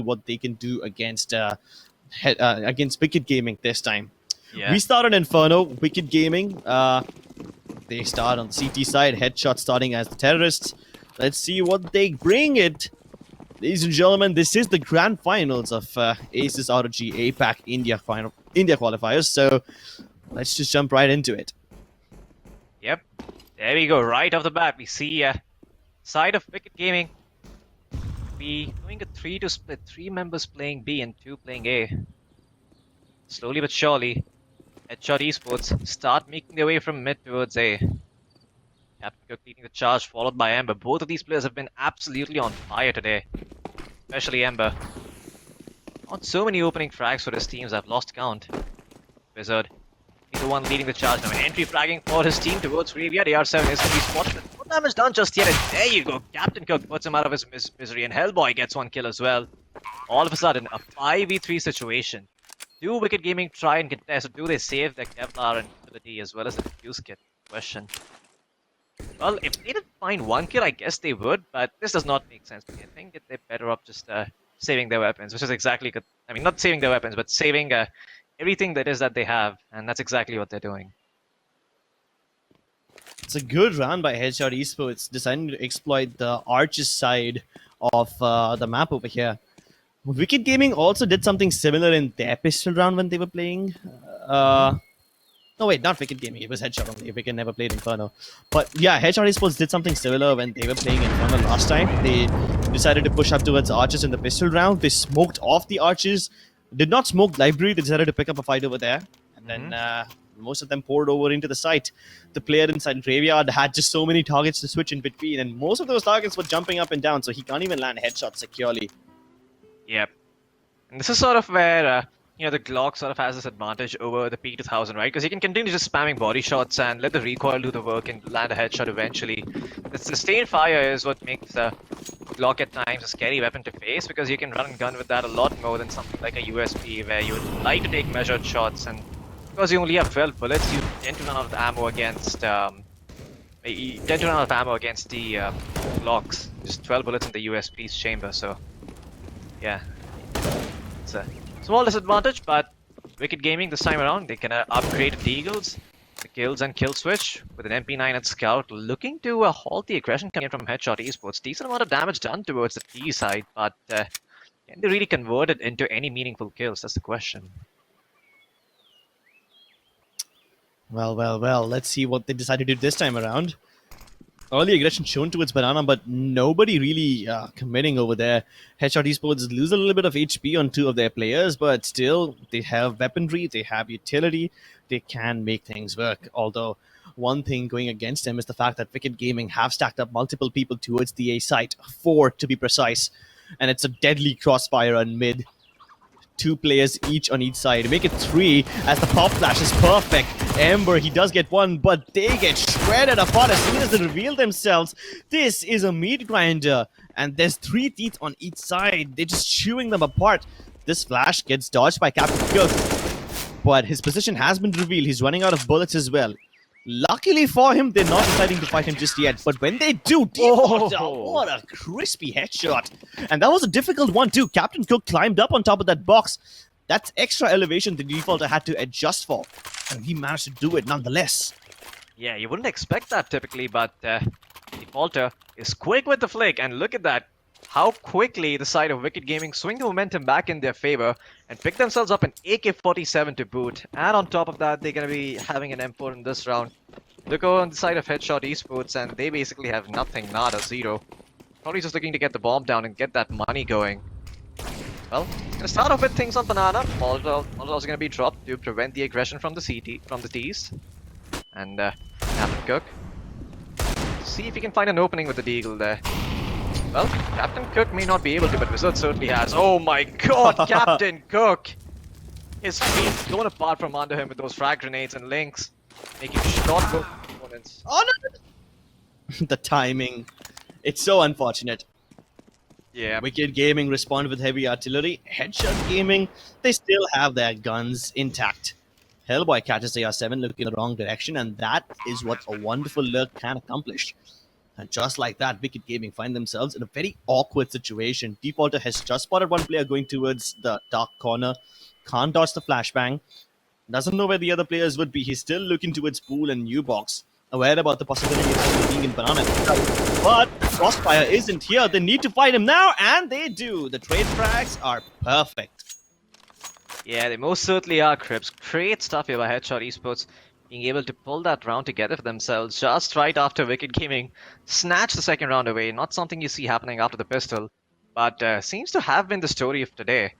what they can do against Wicked Gaming this time. Yeah. We started Inferno, Wicked Gaming. They start on the CT side, Headshot starting as the terrorists. Let's see what they bring it. Ladies and gentlemen, this is the grand finals of Aces ROG APAC India qualifiers. So let's just jump right into it. Yep. There we go. Right off the bat, we see side of Wicked Gaming. We doing a 3 to split. 3 members playing B and 2 playing A. Slowly but surely, Headshot Esports start making their way from mid towards A. Captain Cook leading the charge, followed by Ember. Both of these players have been absolutely on fire today. Especially Ember. Not so many opening frags for his teams, I've lost count. Wizard, he's the one leading the charge now. Entry fragging for his team towards Ravia. The R7 is going to be spotted. No damage done just yet, and there you go. Captain Cook puts him out of his misery, and Hellboy gets 1 kill as well. All of a sudden, a 5v3 situation. Do Wicked Gaming try and contest, or do they save their Kevlar and ability as well as the defuse kit? Question. Well, if they didn't find 1 kill, I guess they would, but this does not make sense to me. I think that they're better off just saving their weapons, which is exactly good. I mean, not saving their weapons, but saving everything that is that they have, and that's exactly what they're doing. It's a good round by Headshot Esports, deciding to exploit the Arches side of the map over here. Wicked Gaming also did something similar in their pistol round when they were playing. No, wait, not Wicked Gaming. It was Headshot only. Wicked never played Inferno. But yeah, Headshot Esports did something similar when they were playing Inferno last time. They decided to push up towards Arches in the pistol round. They smoked off the Arches. Did not smoke Library. They decided to pick up a fight over there. And then most of them poured over into the site. The player inside Graveyard had just so many targets to switch in between. And most of those targets were jumping up and down. So he can't even land headshots securely. Yep. And this is sort of where... the Glock sort of has this advantage over the P2000, right? Because he can continue just spamming body shots and let the recoil do the work and land a headshot eventually. The sustained fire is what makes the Glock at times a scary weapon to face, because you can run and gun with that a lot more than something like a USP, where you would like to take measured shots, and because you only have 12 bullets, you tend to run out of ammo against the Glocks. Just 12 bullets in the USP's chamber, so yeah, it's a small disadvantage, but Wicked Gaming this time around, they can upgrade the Deagles, the kills and kill switch with an MP9 at Scout, looking to halt the aggression coming from Headshot Esports. Decent amount of damage done towards the T side, but can they really convert it into any meaningful kills? That's the question. Well, let's see what they decide to do this time around. Early aggression shown towards Banana, but nobody really committing over there. Headshot Esports lose a little bit of HP on 2 of their players, but still, they have weaponry, they have utility, they can make things work. Although, one thing going against them is the fact that Wicked Gaming have stacked up multiple people towards the A site, 4 to be precise, and it's a deadly crossfire on mid. 2 players each on each side. Make it 3 as the pop flash is perfect. Ember, he does get 1, but they get shredded apart as soon as they reveal themselves. This is a meat grinder, and there's 3 teeth on each side. They're just chewing them apart. This flash gets dodged by Captain Cook, but his position has been revealed. He's running out of bullets as well. Luckily for him, they're not deciding to fight him just yet. But when they do, what a crispy headshot. And that was a difficult one too. Captain Cook climbed up on top of that box. That's extra elevation the defaulter had to adjust for. And he managed to do it nonetheless. Yeah, you wouldn't expect that typically, but defaulter is quick with the flick. And look at that. How quickly the side of Wicked Gaming swing the momentum back in their favor and pick themselves up an AK-47 to boot. And on top of that, they're going to be having an M4 in this round. Look on the side of Headshot Esports, and they basically have nothing, nada, 0. Probably just looking to get the bomb down and get that money going. Well, gonna start off with things on Banana. Molotovs are going to be dropped to prevent the aggression from the Ts. And Captain Cook. See if he can find an opening with the Deagle there. Well, Captain Cook may not be able to, but Wizard certainly has. Oh my god, Captain Cook! His feet blown apart from under him with those frag grenades and links, making short both opponents. Oh no! The timing. It's so unfortunate. Yeah. Wicked Gaming respond with heavy artillery. Headshot Gaming, they still have their guns intact. Hellboy catches the AR7 looking in the wrong direction, and that is what a wonderful lurk can accomplish. And just like that, Wicked Gaming find themselves in a very awkward situation. Defaulter has just spotted one player going towards the dark corner, can't dodge the flashbang, doesn't know where the other players would be. He's still looking towards Pool and New Box, aware about the possibility of him being in Banana. But Crossfire isn't here. They need to fight him now, and they do. The trade frags are perfect. Yeah, they most certainly are, Crips. Great stuff here by Headshot Esports, being able to pull that round together for themselves just right after Wicked Gaming snatch the second round away. Not something you see happening after the pistol, but seems to have been the story of today.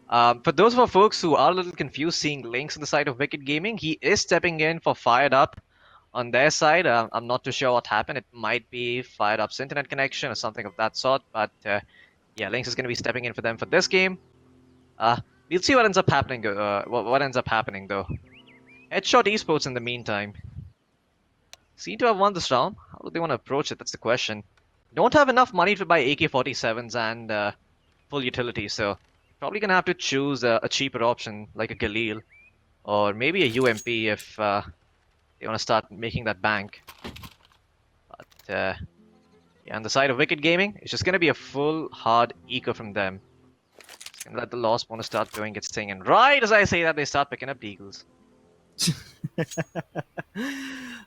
For those of our folks who are a little confused seeing Lynx on the side of Wicked Gaming, he is stepping in for Fired Up on their side. I'm not too sure what happened. It might be Fired Up's internet connection or something of that sort, but yeah, Lynx is going to be stepping in for them for this game. We'll see what ends up happening. What ends up happening though. Headshot Esports in the meantime seem to have won this round. How do they want to approach it? That's the question. Don't have enough money to buy AK-47s and full utility, so probably gonna have to choose a cheaper option like a Galil or maybe a UMP if they want to start making that bank. But yeah, on the side of Wicked Gaming, it's just gonna be a full hard eco from them. It's gonna let the Lost want to start doing its thing, and right as I say that, they start picking up deagles.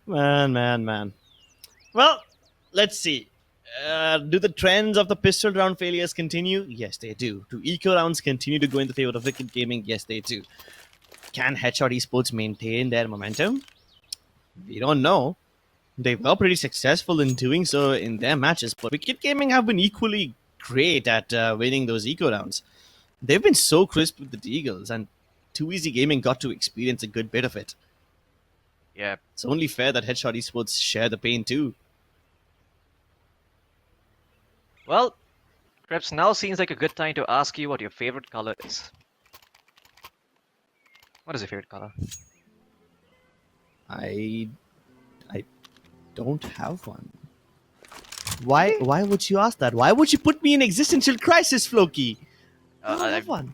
Man. Well, let's see. Do the trends of the pistol round failures continue? Yes, they do. Do eco rounds continue to go in the favor of Wicked Gaming? Yes, they do. Can Headshot Esports maintain their momentum? We don't know. They were pretty successful in doing so in their matches, but Wicked Gaming have been equally great at winning those eco rounds. They've been so crisp with the Deagles, and Too Easy Gaming got to experience a good bit of it. Yeah. It's only fair that Headshot Esports share the pain too. Well, Krebs, now seems like a good time to ask you what your favorite color is. What is your favorite color? I don't have one. Why would you ask that? Why would you put me in existential crisis, Floki? I don't have one.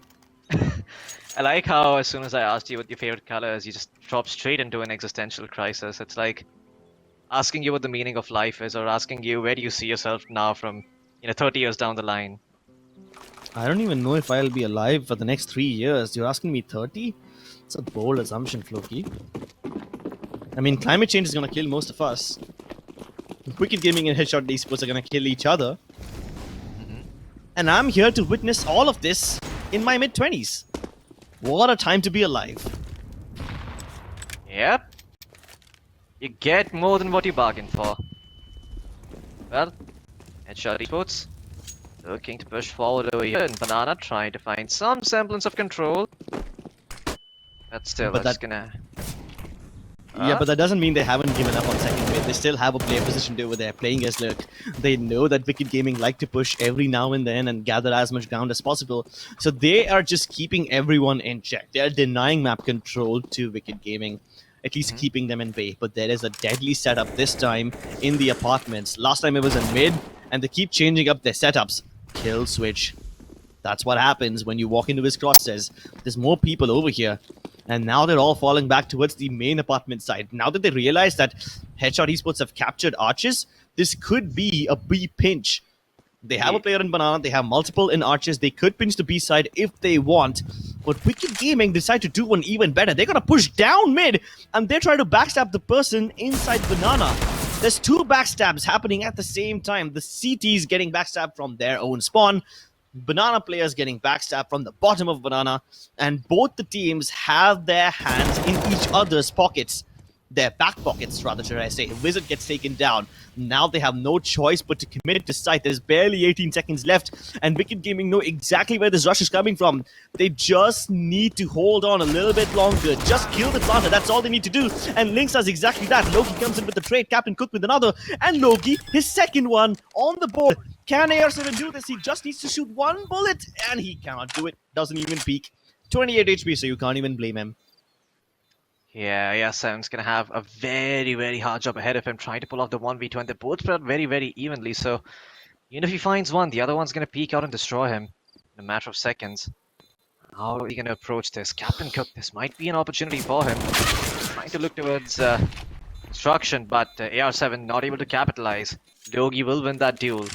I like how as soon as I asked you what your favorite color is, you just drop straight into an existential crisis. It's like asking you what the meaning of life is, or asking you where do you see yourself now from 30 years down the line. I don't even know if I'll be alive for the next 3 years. You're asking me 30? It's a bold assumption, Floki. I mean, climate change is gonna kill most of us. Wicked Gaming and Headshot Esports are gonna kill each other. And I'm here to witness all of this in my mid-20s. What a time to be alive. Yep. You get more than what you bargained for. Well, Headshot Esports looking to push forward over here, and Banana trying to find some semblance of control. But still, But that's gonna... Yeah, but that doesn't mean they haven't given up on second mid. They still have a player positioned over there playing as Lurk. They know that Wicked Gaming like to push every now and then and gather as much ground as possible. So they are just keeping everyone in check. They are denying map control to Wicked Gaming, at least keeping them in bay. But there is a deadly setup this time in the apartments. Last time it was in mid, and they keep changing up their setups. Kill switch. That's what happens when you walk into his crosshairs. There's more people over here. And now they're all falling back towards the main apartment side. Now that they realize that Headshot Esports have captured Arches, this could be a B pinch. They have a player in Banana, they have multiple in Arches, they could pinch the B side if they want. But Wicked Gaming decide to do one even better. They're gonna push down mid, and they're trying to backstab the person inside Banana. There's two backstabs happening at the same time. The CT's getting backstabbed from their own spawn. Banana players getting backstabbed from the bottom of Banana, and both the teams have their hands in each other's pockets. Their back pockets, rather, should I say. Wizard gets taken down. Now they have no choice but to commit it to site. There's barely 18 seconds left, and Wicked Gaming know exactly where this rush is coming from. They just need to hold on a little bit longer. Just kill the planter. That's all they need to do. And Lynx does exactly that. Loki comes in with the trade. Captain Cook with another. And Loki, his second one on the board. Can AR7 do this? He just needs to shoot one bullet, and he cannot do it. Doesn't even peek. 28 HP, so you can't even blame him. Yeah, Sam's gonna have a very, very hard job ahead of him trying to pull off the 1v2, and they both spread out very, very evenly, so even if he finds one, the other one's gonna peek out and destroy him in a matter of seconds. How are we gonna approach this? Captain Cook, this might be an opportunity for him. Trying to look towards destruction, but AR7 not able to capitalize. Logi will win that duel.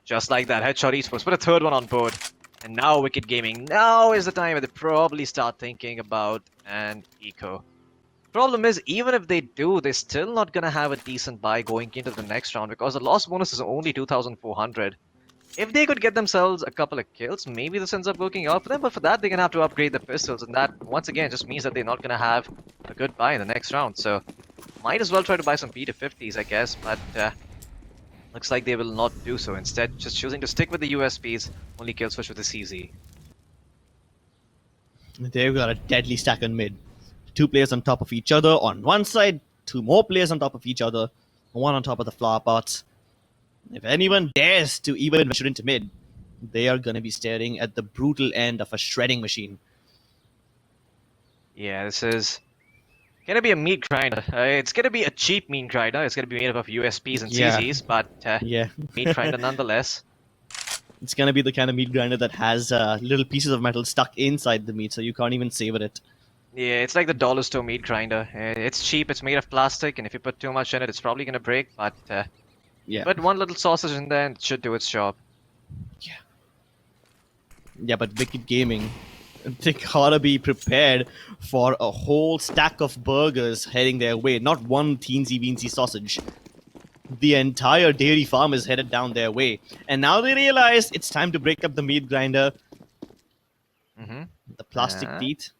Just like that, Headshot Esports put a third one on board. And now Wicked Gaming, now is the time where they probably start thinking about an eco. Problem is, even if they do, they're still not gonna have a decent buy going into the next round because the loss bonus is only 2,400. If they could get themselves a couple of kills, maybe this ends up working out for them, but for that they're gonna have to upgrade the pistols, and that, once again, just means that they're not gonna have a good buy in the next round, so might as well try to buy some P250s, I guess, but looks like they will not do so. Instead, just choosing to stick with the USPs, only kill switch with the CZ. They've got a deadly stack on mid. 2 players on top of each other on one side, 2 more players on top of each other, 1 on top of the flower pots. If anyone dares to even venture into mid, they are going to be staring at the brutal end of a shredding machine. Yeah, this is gonna be a meat grinder. It's gonna be a cheap meat grinder. It's gonna be made up of USPs and Yeah. CZs, but Yeah. meat grinder nonetheless. It's going to be the kind of meat grinder that has little pieces of metal stuck inside the meat, so you can't even savor it. Yeah, it's like the dollar store meat grinder. It's cheap, it's made of plastic, and if you put too much in it, it's probably gonna break, but Yeah. put one little sausage in there and it should do its job. Yeah, but Wicked Gaming, they gotta be prepared for a whole stack of burgers heading their way. Not one teensy weensy sausage. The entire dairy farm is headed down their way. And now they realize it's time to break up the meat grinder. Mm-hmm. The plastic teeth.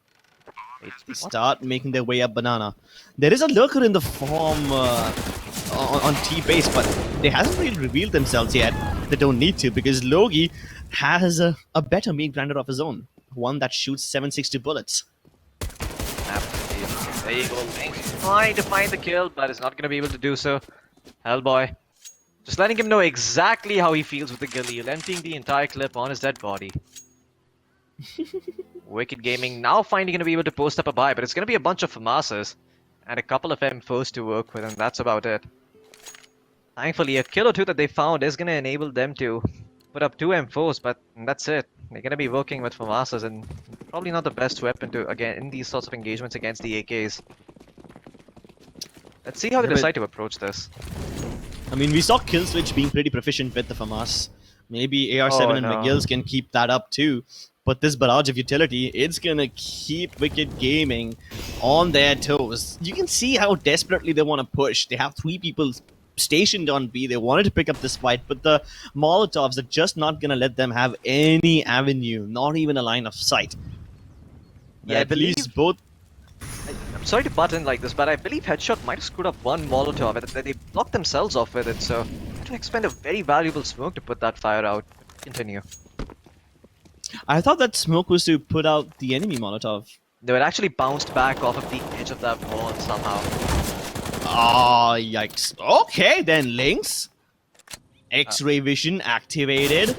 They What? start making their way up banana. There is a lurker in the farm on T base, but they hasn't really revealed themselves yet. They don't need to because Logi has a better meat grinder of his own. One that shoots 760 bullets. Absolutely. There you go, Link. Trying to find the kill, but is not gonna be able to do so. Hellboy. Just letting him know exactly how he feels with the Galil, emptying the entire clip on his dead body. Wicked Gaming now finally going to be able to post up a buy, but it's going to be a bunch of FAMASas and a couple of M4s to work with, and that's about it. Thankfully, a kill or two that they found is going to enable them to put up 2 M4s, but that's it. They're going to be working with FAMASas, and probably not the best weapon to, again, in these sorts of engagements against the AKs. Let's see how they decide to approach this. I mean, we saw Killswitch being pretty proficient with the FAMAS. Maybe AR7 and McGill's can keep that up too. But this barrage of utility, it's gonna keep Wicked Gaming on their toes. You can see how desperately they want to push. They have 3 people stationed on B. They wanted to pick up this fight, but the Molotovs are just not gonna let them have any avenue, not even a line of sight. Yeah, At least both. I'm sorry to butt in like this, but I believe Headshot might have screwed up one Molotov and they blocked themselves off with it, so they had to expend a very valuable smoke to put that fire out. Continue. I thought that smoke was to put out the enemy Molotov. No, it actually bounced back off of the edge of that wall somehow. Ah, yikes. Okay, then Lynx. X-ray vision activated.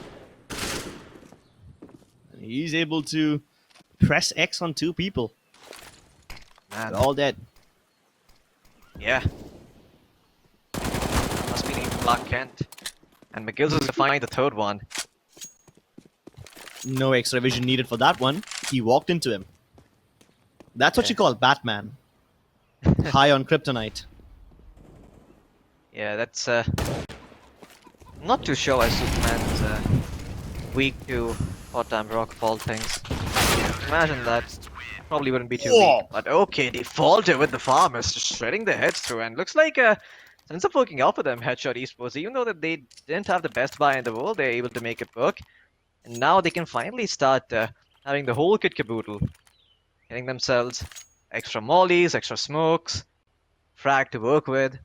He's able to press X on 2 people. Man. They're all dead. Yeah. Must be named Clark Kent. And McGill's is to find the third one. No X-ray vision needed for that one. He walked into him. That's what you call Batman. High on kryptonite. Yeah, that's not too sure why Superman's weak to hot-time rock fall things. Imagine that. Probably wouldn't be too weak. But okay, they falter with the farmers, just shredding their heads through, and looks like it ends up working out for them, Headshot Esports. Even though that they didn't have the best buy in the world, they're able to make it work. And now they can finally start having the whole kit caboodle. Getting themselves extra mollies, extra smokes, frag to work with.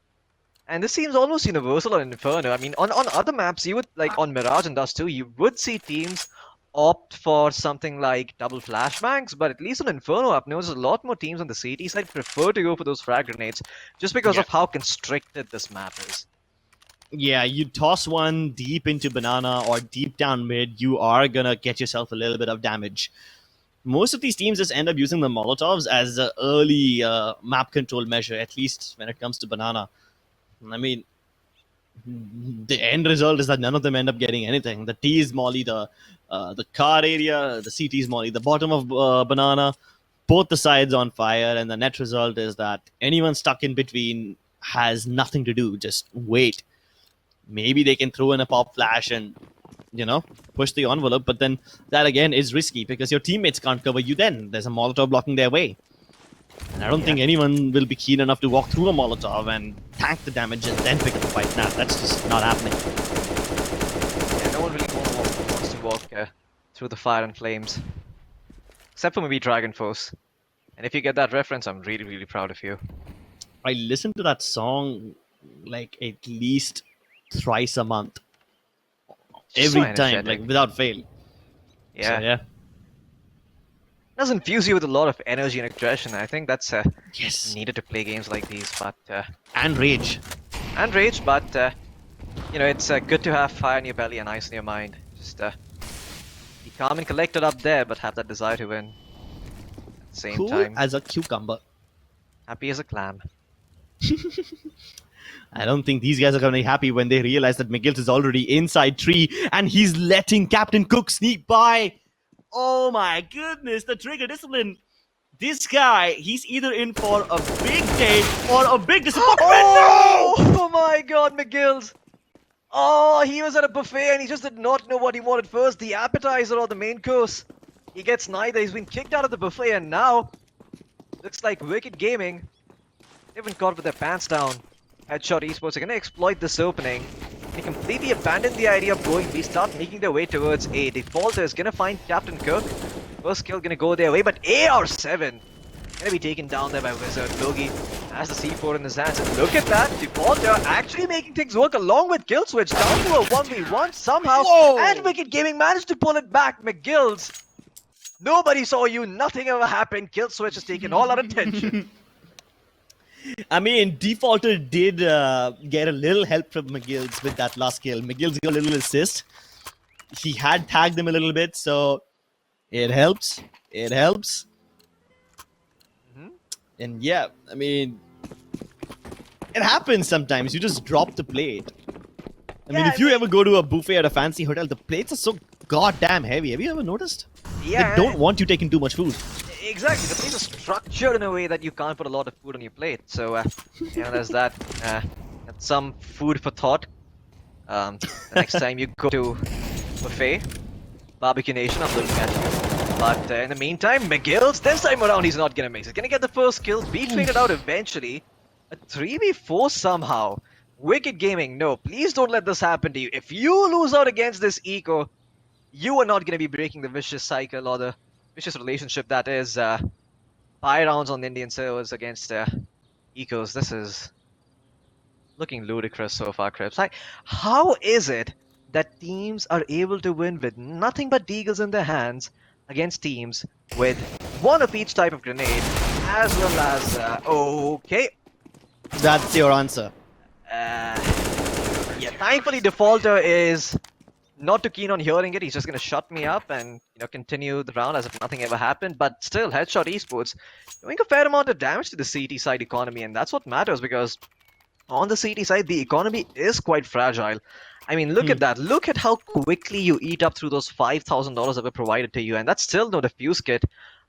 And this seems almost universal on Inferno. I mean, on other maps, you would, like on Mirage and Dust 2, you would see teams opt for something like double flashbangs, but at least on Inferno up north, there's a lot more teams on the CT side prefer to go for those frag grenades just because of how constricted this map is. Yeah, you toss one deep into banana or deep down mid, you are gonna get yourself a little bit of damage. Most of these teams just end up using the Molotovs as an early map control measure, at least when it comes to banana. I mean, the end result is that none of them end up getting anything. The T is molly the car area, the CT is molly the bottom of banana, both the sides on fire, and the net result is that anyone stuck in between has nothing to do, just wait. maybe they can throw in a pop flash and, you know, push the envelope. But then that again is risky because your teammates can't cover you then. There's a Molotov blocking their way. And I don't think anyone will be keen enough to walk through a Molotov and tank the damage and then pick up the fight. Nah, that's just not happening. Yeah, no one really wants to walk through the fire and flames. Except for maybe Dragon Force. And if you get that reference, I'm really, really proud of you. I listen to that song like at least thrice a month. Every So time, energetic. like without fail. Yeah. So, yeah. Does infuse you with a lot of energy and aggression. I think that's Yes. needed to play games like these, but And rage. and rage. But you know, it's good to have fire in your belly and ice in your mind. Just be calm and collected up there, but have that desire to win. At the same Cool time, as a cucumber. happy as a clam. I don't think these guys are going to be happy when they realize that McGill is already inside tree and he's letting Captain Cook sneak by. Oh my goodness, the trigger discipline. This guy, he's either in for a big day or a big disappointment. Oh my God, McGill's! Oh, he was at a buffet and he just did not know what he wanted first, the appetizer or the main course. He gets neither. He's been kicked out of the buffet and now looks like Wicked Gaming. They've been caught with their pants down. Headshot Esports are going to exploit this opening. They completely abandon the idea of going B, start making their way towards A. Defaulter is going to find Captain Cook. First kill going to go their way, but AR7 going to be taken down there by Wizard. Logi has the C4 in his hands, and look at that. Defaulter actually making things work along with Kill Switch down to a 1v1 somehow. Whoa. And Wicked Gaming managed to pull it back. McGill's. Nobody saw you, nothing ever happened. Kill Switch has taken all our attention. I mean, Defaulter did get a little help from McGill's with that last kill. McGill's got a little assist. He had tagged him a little bit, so it helps. It helps. And yeah, I mean, it happens sometimes. You just drop the plate. I mean, if you ever go to a buffet at a fancy hotel, the plates are so goddamn heavy. Have you ever noticed? Yeah. They don't want you taking too much food. Exactly, the place is structured in a way that you can't put a lot of food on your plate. So, you know, there's that. That's some food for thought. The next time you go to buffet, Barbecue Nation, I'm looking at you. But in the meantime, McGill's, this time around, he's not gonna miss. He's gonna get the first kill, be figured out eventually. A 3v4 somehow. Wicked Gaming, no, please don't let this happen to you. If you lose out against this eco, you are not gonna be breaking the vicious cycle or the vicious relationship that is 5 rounds on the Indian servers against ecos. This is looking ludicrous so far, Crips. Like, how is it that teams are able to win with nothing but deagles in their hands against teams with one of each type of grenade, as well as okay. That's your answer. Yeah, thankfully Defaulter is not too keen on hearing it. He's just gonna shut me up and, you know, continue the round as if nothing ever happened. But still, Headshot Esports doing a fair amount of damage to the CT side economy, and that's what matters because on the CT side, the economy is quite fragile. I mean, look at that. Look at how quickly you eat up through those $5,000 that were provided to you, and that's still no defuse kit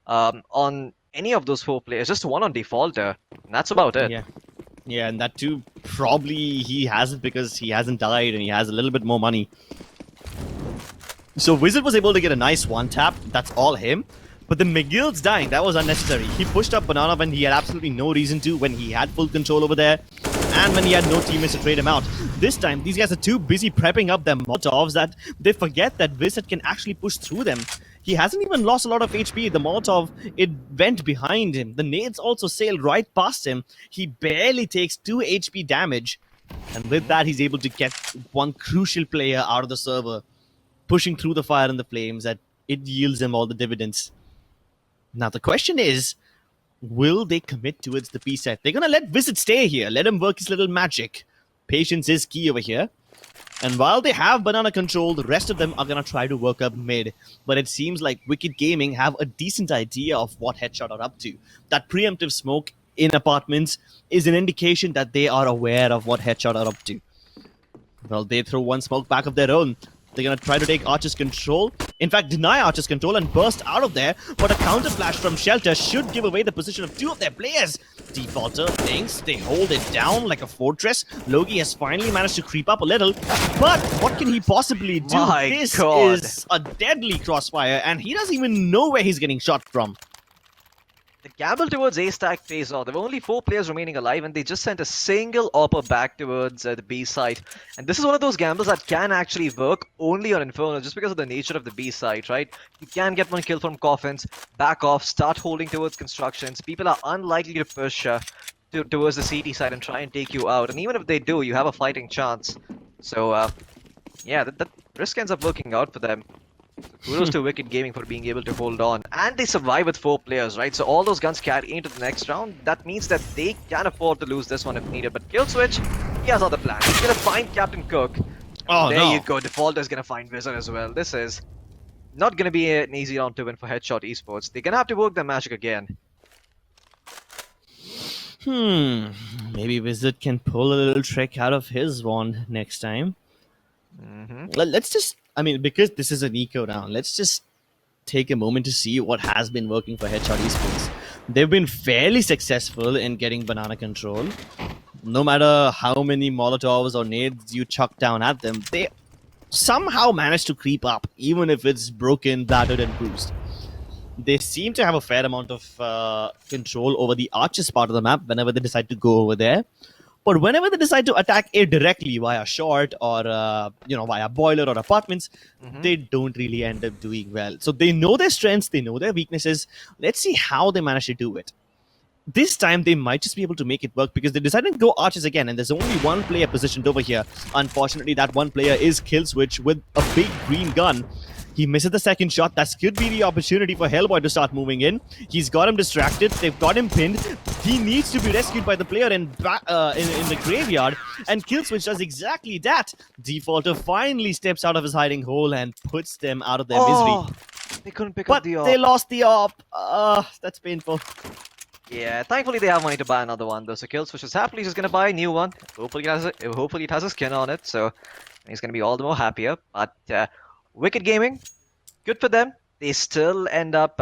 on any of those 4 players. Just one on Defaulter, and that's about it. Yeah, and that too, probably he has it because he hasn't died and he has a little bit more money. So Wizard was able to get a nice one tap. That's all him. But the McGill's dying. That was unnecessary. He pushed up Banana when he had absolutely no reason to, when he had full control over there, and when he had no teammates to trade him out. This time, these guys are too busy prepping up their Molotovs that they forget that Wizard can actually push through them. He hasn't even lost a lot of HP. The Molotov, it went behind him. The nades also sailed right past him. He barely takes 2 HP damage. And with that, he's able to get one crucial player out of the server, pushing through the fire and the flames, that it yields him all the dividends. Now, the question is, will they commit towards the B set? They're going to let Wizard stay here. Let him work his little magic. Patience is key over here. And while they have Banana control, the rest of them are going to try to work up mid. But it seems like Wicked Gaming have a decent idea of what Headshot are up to. That preemptive smoke in apartments is an indication that they are aware of what Headshot are up to. Well, they throw one smoke back of their own. They're going to try to take Archer's control. In fact, deny Archer's control and burst out of there. But a counter flash from Shelter should give away the position of 2 of their players. Defaulter thinks they hold it down like a fortress. Logi has finally managed to creep up a little, but what can he possibly do? My This God. is a deadly crossfire, and he doesn't even know where he's getting shot from. The gamble towards A stack pays off. There were only 4 players remaining alive, and they just sent a single AWPer back towards the B side. And this is one of those gambles that can actually work only on Inferno, just because of the nature of the B side, right? You can get one kill from coffins, back off, start holding towards constructions. People are unlikely to push towards the CT side and try and take you out. And even if they do, you have a fighting chance. So, yeah, that risk ends up working out for them. Kudos to Wicked Gaming for being able to hold on. And they survive with 4 players, right? So all those guns carry into the next round. That means that they can afford to lose this one if needed. But Killswitch, he has other plans. He's going to find Captain Cook. Oh, there no. you go. Defaulter's going to find Wizard as well. This is not going to be an easy round to win for Headshot Esports. They're going to have to work their magic again. Maybe Wizard can pull a little trick out of his wand next time. Mm-hmm. Let's just, I mean, because this is an eco round, let's just take a moment to see what has been working for Headshot Esports. They've been fairly successful in getting banana control. No matter how many Molotovs or nades you chuck down at them, they somehow manage to creep up, even if it's broken, battered, and bruised. They seem to have a fair amount of control over the arches part of the map whenever they decide to go over there. But whenever they decide to attack it directly via short or via boiler or apartments, they don't really end up doing well. So they know their strengths, they know their weaknesses. Let's see how they manage to do it. This time they might just be able to make it work because they decided to go arches again, and there's only one player positioned over here. Unfortunately, that one player is Killswitch with a big green gun. He misses the second shot. That could be the opportunity for Hellboy to start moving in. He's got him distracted. They've got him pinned. He needs to be rescued by the player in the graveyard. And Killswitch does exactly that. Defaulter finally steps out of his hiding hole and puts them out of their misery. They couldn't pick up the AWP. They lost the AWP. That's painful. Yeah, thankfully they have money to buy another one though. So Killswitch is happily just gonna buy a new one. Hopefully it has a skin on it, so he's gonna be all the more happier. But Wicked Gaming, good for them. They still end up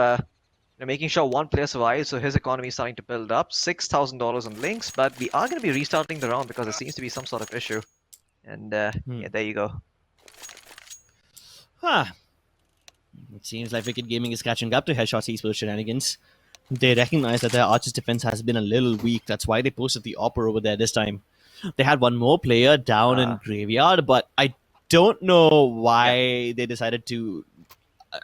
making sure one player survives, so his economy is starting to build up. $6,000 on links, but we are going to be restarting the round because there seems to be some sort of issue. And yeah, there you go. It seems like Wicked Gaming is catching up to Headshot Esports shenanigans. They recognize that their Archer's defense has been a little weak. That's why they posted the Opera over there this time. They had one more player down in Graveyard, but I don't know why they decided to.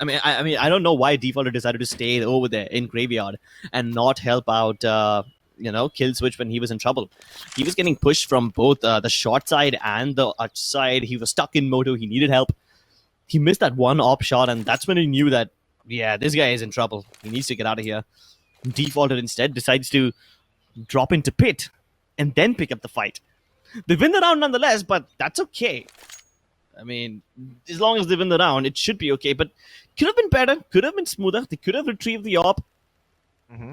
I mean, I don't know why Defaulter decided to stay over there in Graveyard and not help out, Killswitch when he was in trouble. He was getting pushed from both the short side and the arch side. He was stuck in moto. He needed help. He missed that one op shot, and that's when he knew that, yeah, this guy is in trouble. He needs to get out of here. Defaulter instead decides to drop into pit and then pick up the fight. They win the round nonetheless, but that's okay. I mean, as long as they win the round, it should be okay. But could have been better, could have been smoother. They could have retrieved the AWP.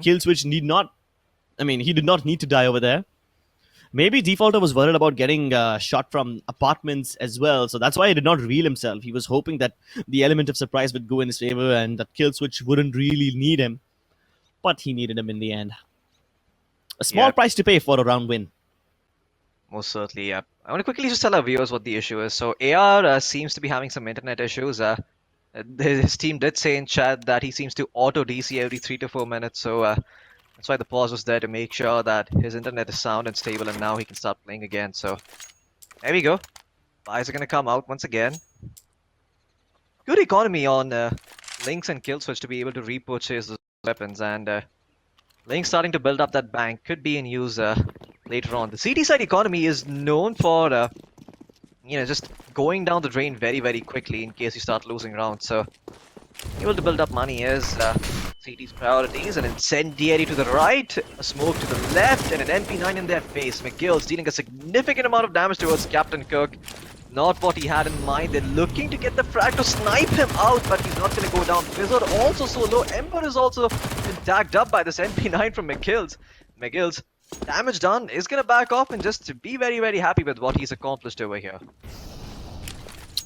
Killswitch he did not need to die over there. Maybe Defaulter was worried about getting shot from apartments as well, so that's why he did not reel himself. He was hoping that the element of surprise would go in his favor and that Killswitch wouldn't really need him. But he needed him in the end. A small price to pay for a round win. Most certainly, yeah. I want to quickly just tell our viewers what the issue is. So AR seems to be having some internet issues. His team did say in chat that he seems to auto DC every 3 to 4 minutes. So that's why the pause was there to make sure that his internet is sound and stable, and now he can start playing again. So there we go. Buys are going to come out once again. Good economy on Lynx and Killswitch to be able to repurchase those weapons, and Lynx starting to build up that bank could be in use later on. The CT side economy is known for just going down the drain very, very quickly in case you start losing rounds. So able to build up money is CT's priorities. An incendiary to the right, a smoke to the left, and an MP9 in their face. McGill's dealing a significant amount of damage towards Captain Cook. Not what he had in mind. They're looking to get the frag to snipe him out, but he's not going to go down. Wizard also so low. Ember is also been tagged up by this MP9 from McGill's. McGill's damage done is going to back off and just be very, very happy with what he's accomplished over here.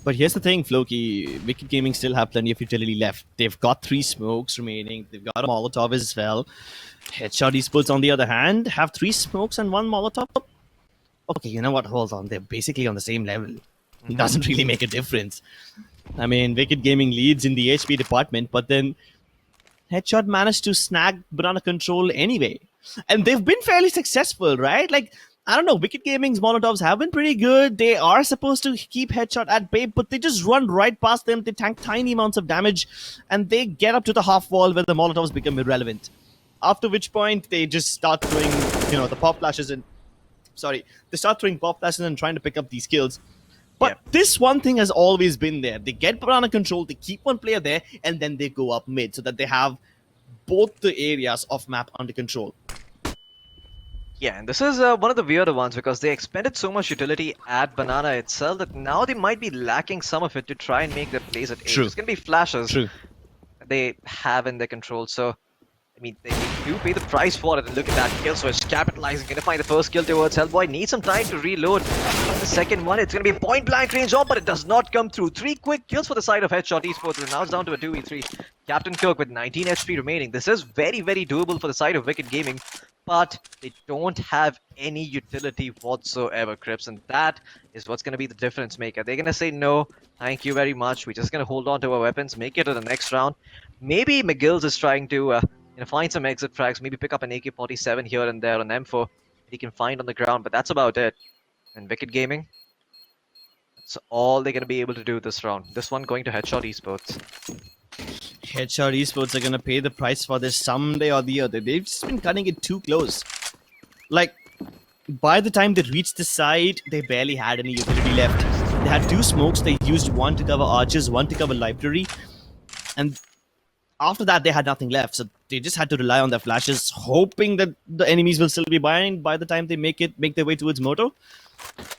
But here's the thing, Floki. Wicked Gaming still have plenty of utility left. They've got 3 smokes remaining. They've got a Molotov as well. Headshot Esports, on the other hand, have 3 smokes and 1 Molotov. Okay, you know what? Hold on. They're basically on the same level. It doesn't really make a difference. I mean, Wicked Gaming leads in the HP department, but then Headshot managed to snag Banana Control anyway. And they've been fairly successful, right? Like, I don't know, Wicked Gaming's Molotovs have been pretty good. They are supposed to keep Headshot at bay, but they just run right past them. They tank tiny amounts of damage, and they get up to the half wall where the Molotovs become irrelevant. After which point, they just start throwing, the pop flashes and... Sorry, they start throwing pop flashes and trying to pick up these kills. But this one thing has always been there. They get Banana Control, they keep one player there, and then they go up mid so that they have both the areas of map under control. Yeah, and this is one of the weirder ones because they expended so much utility at Banana itself that now they might be lacking some of it to try and make their plays at A. True. It's going to be flashes True. they have in their control. So, I mean, they do pay the price for it. And look at that kill switch, capitalizing, going to find the first kill towards Hellboy. Needs some time to reload. The second one, it's going to be a point blank range on, but it does not come through. 3 quick kills for the side of Headshot Esports, and now it's down to a 2v3. Captain Cook with 19 HP remaining. This is very, very doable for the side of Wicked Gaming, but they don't have any utility whatsoever, Crips, and that is what's going to be the difference maker. They're going to say, no, thank you very much. We're just going to hold on to our weapons, make it to the next round. Maybe McGill's is trying to find some exit frags, maybe pick up an AK-47 here and there on M4 that he can find on the ground, but that's about it. And Wicked Gaming, that's all they're going to be able to do this round. This one going to Headshot Esports. Headshot Esports are going to pay the price for this someday or the other. They've just been cutting it too close. Like, by the time they reached the side, they barely had any utility left. They had 2 smokes. They used 1 to cover archers, 1 to cover library. And after that, they had nothing left. So they just had to rely on their flashes, hoping that the enemies will still be behind by the time they make their way towards Moto.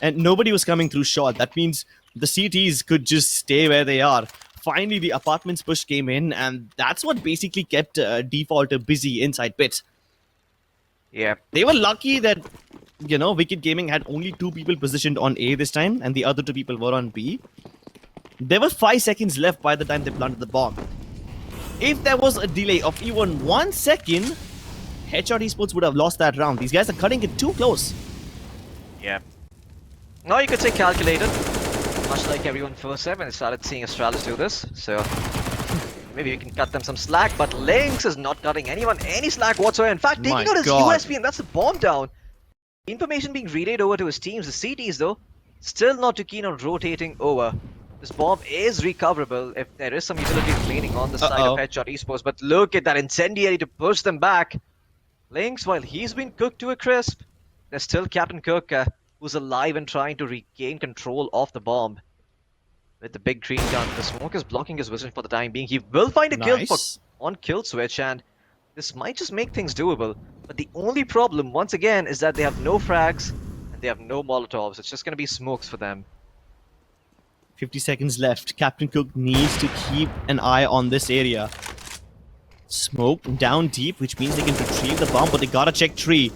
And nobody was coming through shot. That means the CTs could just stay where they are. Finally, the apartments push came in, and that's what basically kept Defaulter busy inside pit. Yeah. They were lucky that, Wicked Gaming had only 2 people positioned on A this time, and the other 2 people were on B. There were 5 seconds left by the time they planted the bomb. If there was a delay of even 1 second, Headshot Esports would have lost that round. These guys are cutting it too close. Yeah. Now you could say calculated. Much like everyone first said when they started seeing Astralis do this. So maybe we can cut them some slack, but Lynx is not cutting anyone any slack whatsoever. In fact, taking out his USP, and that's the bomb down. Information being relayed over to his teams. The CTs, though, still not too keen on rotating over. This bomb is recoverable if there is some utility remaining on the side of Headshot Esports. But look at that incendiary to push them back. Lynx, while he's been cooked to a crisp, there's still Captain Cook who's alive and trying to regain control of the bomb. With the big green gun, the smoke is blocking his vision for the time being. He will find a kill on kill switch, and this might just make things doable. But the only problem, once again, is that they have no frags and they have no Molotovs. It's just going to be smokes for them. 50 seconds left. Captain Cook needs to keep an eye on this area. Smoke down deep, which means they can retrieve the bomb, but they gotta check tree.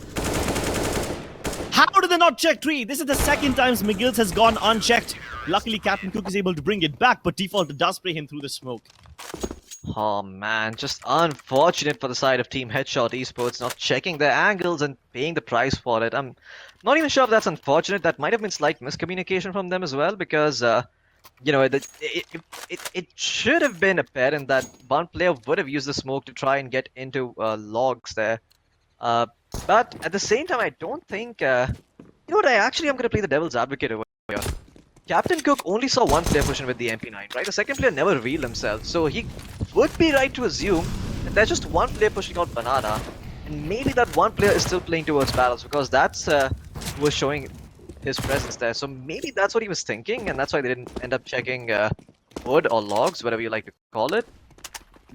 How did they not check tree? This is the second time McGill's has gone unchecked. Luckily, Captain Cook is able to bring it back, but Default does spray him through the smoke. Oh man, just unfortunate for the side of Team Headshot Esports not checking their angles and paying the price for it. I'm not even sure if that's unfortunate. That might have been slight miscommunication from them as well, because it should have been apparent that one player would have used the smoke to try and get into logs there. But at the same time, I don't think... I'm going to play the devil's advocate over here. Captain Cook only saw one player pushing with the MP9, right? The second player never revealed himself, so he would be right to assume that there's just one player pushing out Banana, and maybe that one player is still playing towards battles, because that's who was showing his presence there. So maybe that's what he was thinking, and that's why they didn't end up checking wood or logs, whatever you like to call it.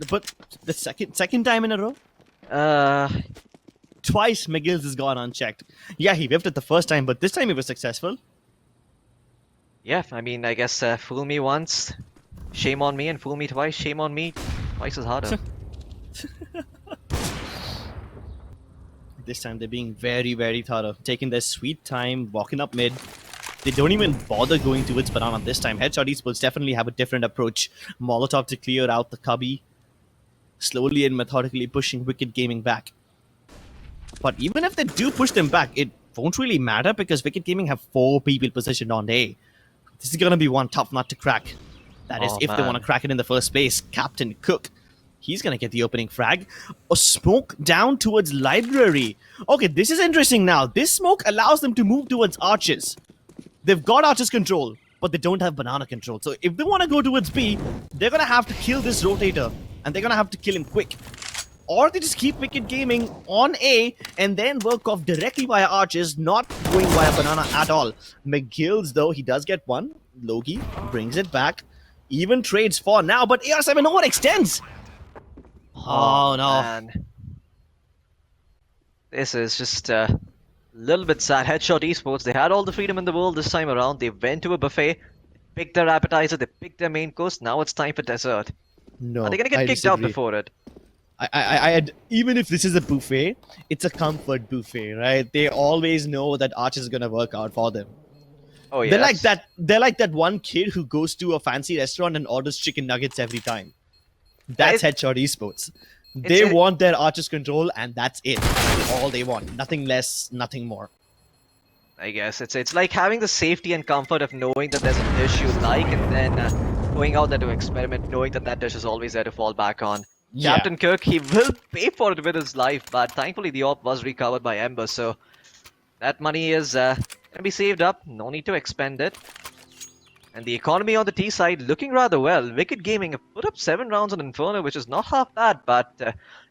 But the second time in a row? Twice McGill's has gone unchecked. Yeah, he whiffed it the first time, but this time he was successful. Yeah, I mean, I guess fool me once, shame on me, and fool me twice, shame on me, twice is harder. This time they're being very, very thorough, taking their sweet time, walking up mid. They don't even bother going towards Banana this time. Headshot Esports definitely have a different approach. Molotov to clear out the cubby, slowly and methodically pushing Wicked Gaming back. But even if they do push them back, it won't really matter because Wicked Gaming have 4 people positioned on A. This is going to be one tough nut to crack. That is, Oh, if they want to man. crack it in the first place. Captain Cook, he's going to get the opening frag. A smoke down towards Library. Okay, this is interesting now. This smoke allows them to move towards Arches. They've got Arches control, but they don't have Banana control. So if they want to go towards B, they're going to have to kill this rotator, and they're going to have to kill him quick. Or they just keep Wicked Gaming on A and then work off directly via Arches, not going via Banana at all. McGill's, though, he does get one. Logi brings it back. Even trades for now, but AR7 overextends. Oh, no. Man. This is just a little bit sad. Headshot Esports, they had all the freedom in the world this time around. They went to a buffet, picked their appetizer, they picked their main course. Now it's time for dessert. No, Are they going to get I kicked out disagree. before it? Even if this is a buffet, it's a comfort buffet, right? They always know that Arches is gonna work out for them. Oh, yes. They're like that. They're like that one kid who goes to a fancy restaurant and orders chicken nuggets every time. That's Headshot Esports. They want their Arches control, and that's it. All they want. Nothing less, nothing more. I guess it's like having the safety and comfort of knowing that there's a dish you like, and then going out there to experiment, knowing that that dish is always there to fall back on. Yeah. Captain Kirk, he will pay for it with his life, but thankfully the op was recovered by Ember, so that money is gonna be saved up. No need to expend it. And the economy on the T side looking rather well. Wicked Gaming have put up 7 rounds on Inferno, which is not half bad, but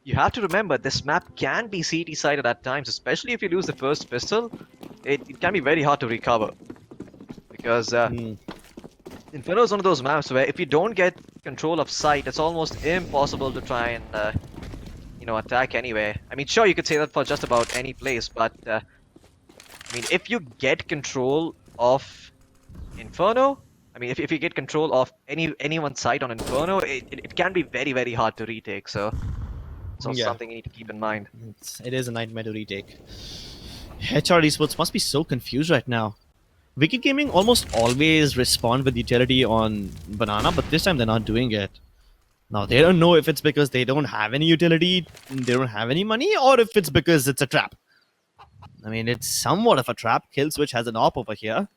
you have to remember this map can be CT sided at times, especially if you lose the first pistol. It can be very hard to recover. Because Inferno is one of those maps where if you don't get control of sight, it's almost impossible to try and attack anyway. I mean, sure, you could say that for just about any place, but I mean, if you get control of Inferno, I mean, if you get control of anyone's sight on Inferno, it can be very, very hard to retake. So it's also something you need to keep in mind. It is a nightmare to retake. HR Esports must be so confused right now. Wicked Gaming almost always respond with utility on Banana, but this time they're not doing it. Now, they don't know if it's because they don't have any utility, they don't have any money, or if it's because it's a trap. I mean, it's somewhat of a trap. Killswitch has an AWP over here.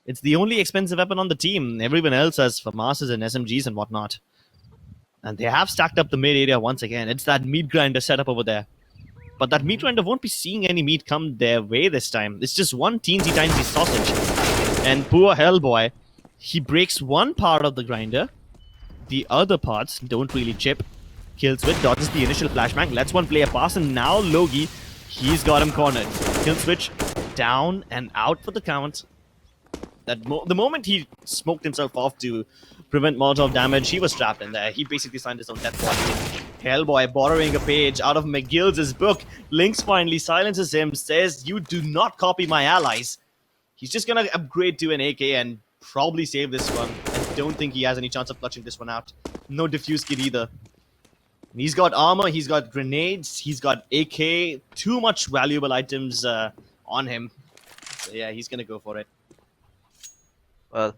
It's the only expensive weapon on the team. Everyone else has FAMASs and SMGs and whatnot. And they have stacked up the mid area once again. It's that meat grinder setup over there. But that meat grinder won't be seeing any meat come their way this time. It's just one teensy tiny sausage. And poor Hellboy, he breaks one part of the grinder. The other parts don't really chip. Killswitch dodges the initial flashbang, lets one player pass, and now Logi, he's got him cornered. Killswitch down and out for the count. The moment he smoked himself off to prevent Molotov damage, he was trapped in there. He basically signed his own death warrant. Hellboy borrowing a page out of McGill's book. Lynx finally silences him, says, "You do not copy my allies." He's just gonna upgrade to an AK and probably save this one. I don't think he has any chance of clutching this one out. No diffuse kit either. He's got armor, he's got grenades, he's got AK. Too much valuable items on him. So yeah, he's gonna go for it. Well,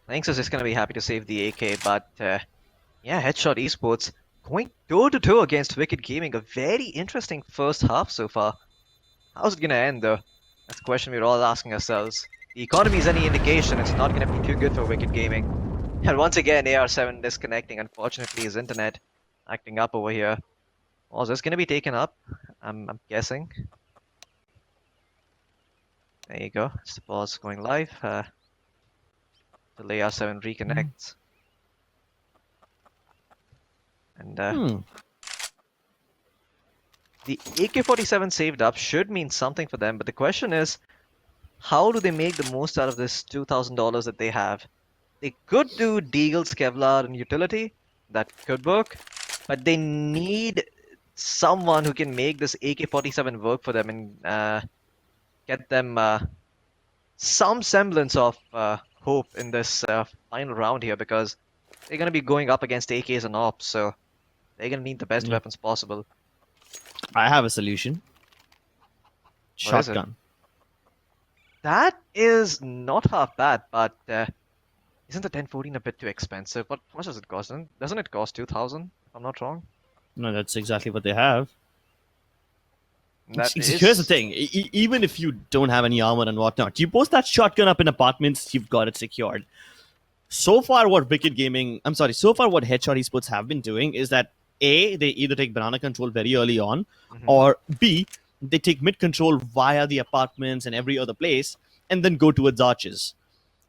Lynx is just gonna be happy to save the AK, but yeah, Headshot Esports going toe-to-toe against Wicked Gaming. A very interesting first half so far. How's it gonna end though? That's the question we're all asking ourselves. The economy is any indication, it's not gonna be too good for Wicked Gaming. And once again, AR7 disconnecting. Unfortunately, his internet acting up over here. Oh, is this gonna be taken up? I'm guessing. There you go. It's the pause going live. The AR7 reconnects. And the AK-47 saved up should mean something for them, but the question is, how do they make the most out of this $2,000 that they have? They could do Deagle's Kevlar and utility, that could work, but they need someone who can make this AK-47 work for them and get them some semblance of hope in this final round here, because they're going to be going up against AKs and ops, so they're going to need the best weapons possible. I have a solution. What is it? Shotgun. That is not half bad, but isn't the 1014 a bit too expensive? What how much does it cost? Doesn't it cost 2,000, if I'm not wrong? No, that's exactly what they have. That See, here's the is, thing. Even if you don't have any armor and whatnot, you post that shotgun up in apartments, you've got it secured. So far, what so far, what Headshot Esports have been doing is that A, they either take banana control very early on, mhm. or B, they take mid control via the apartments and every other place, and then go towards arches.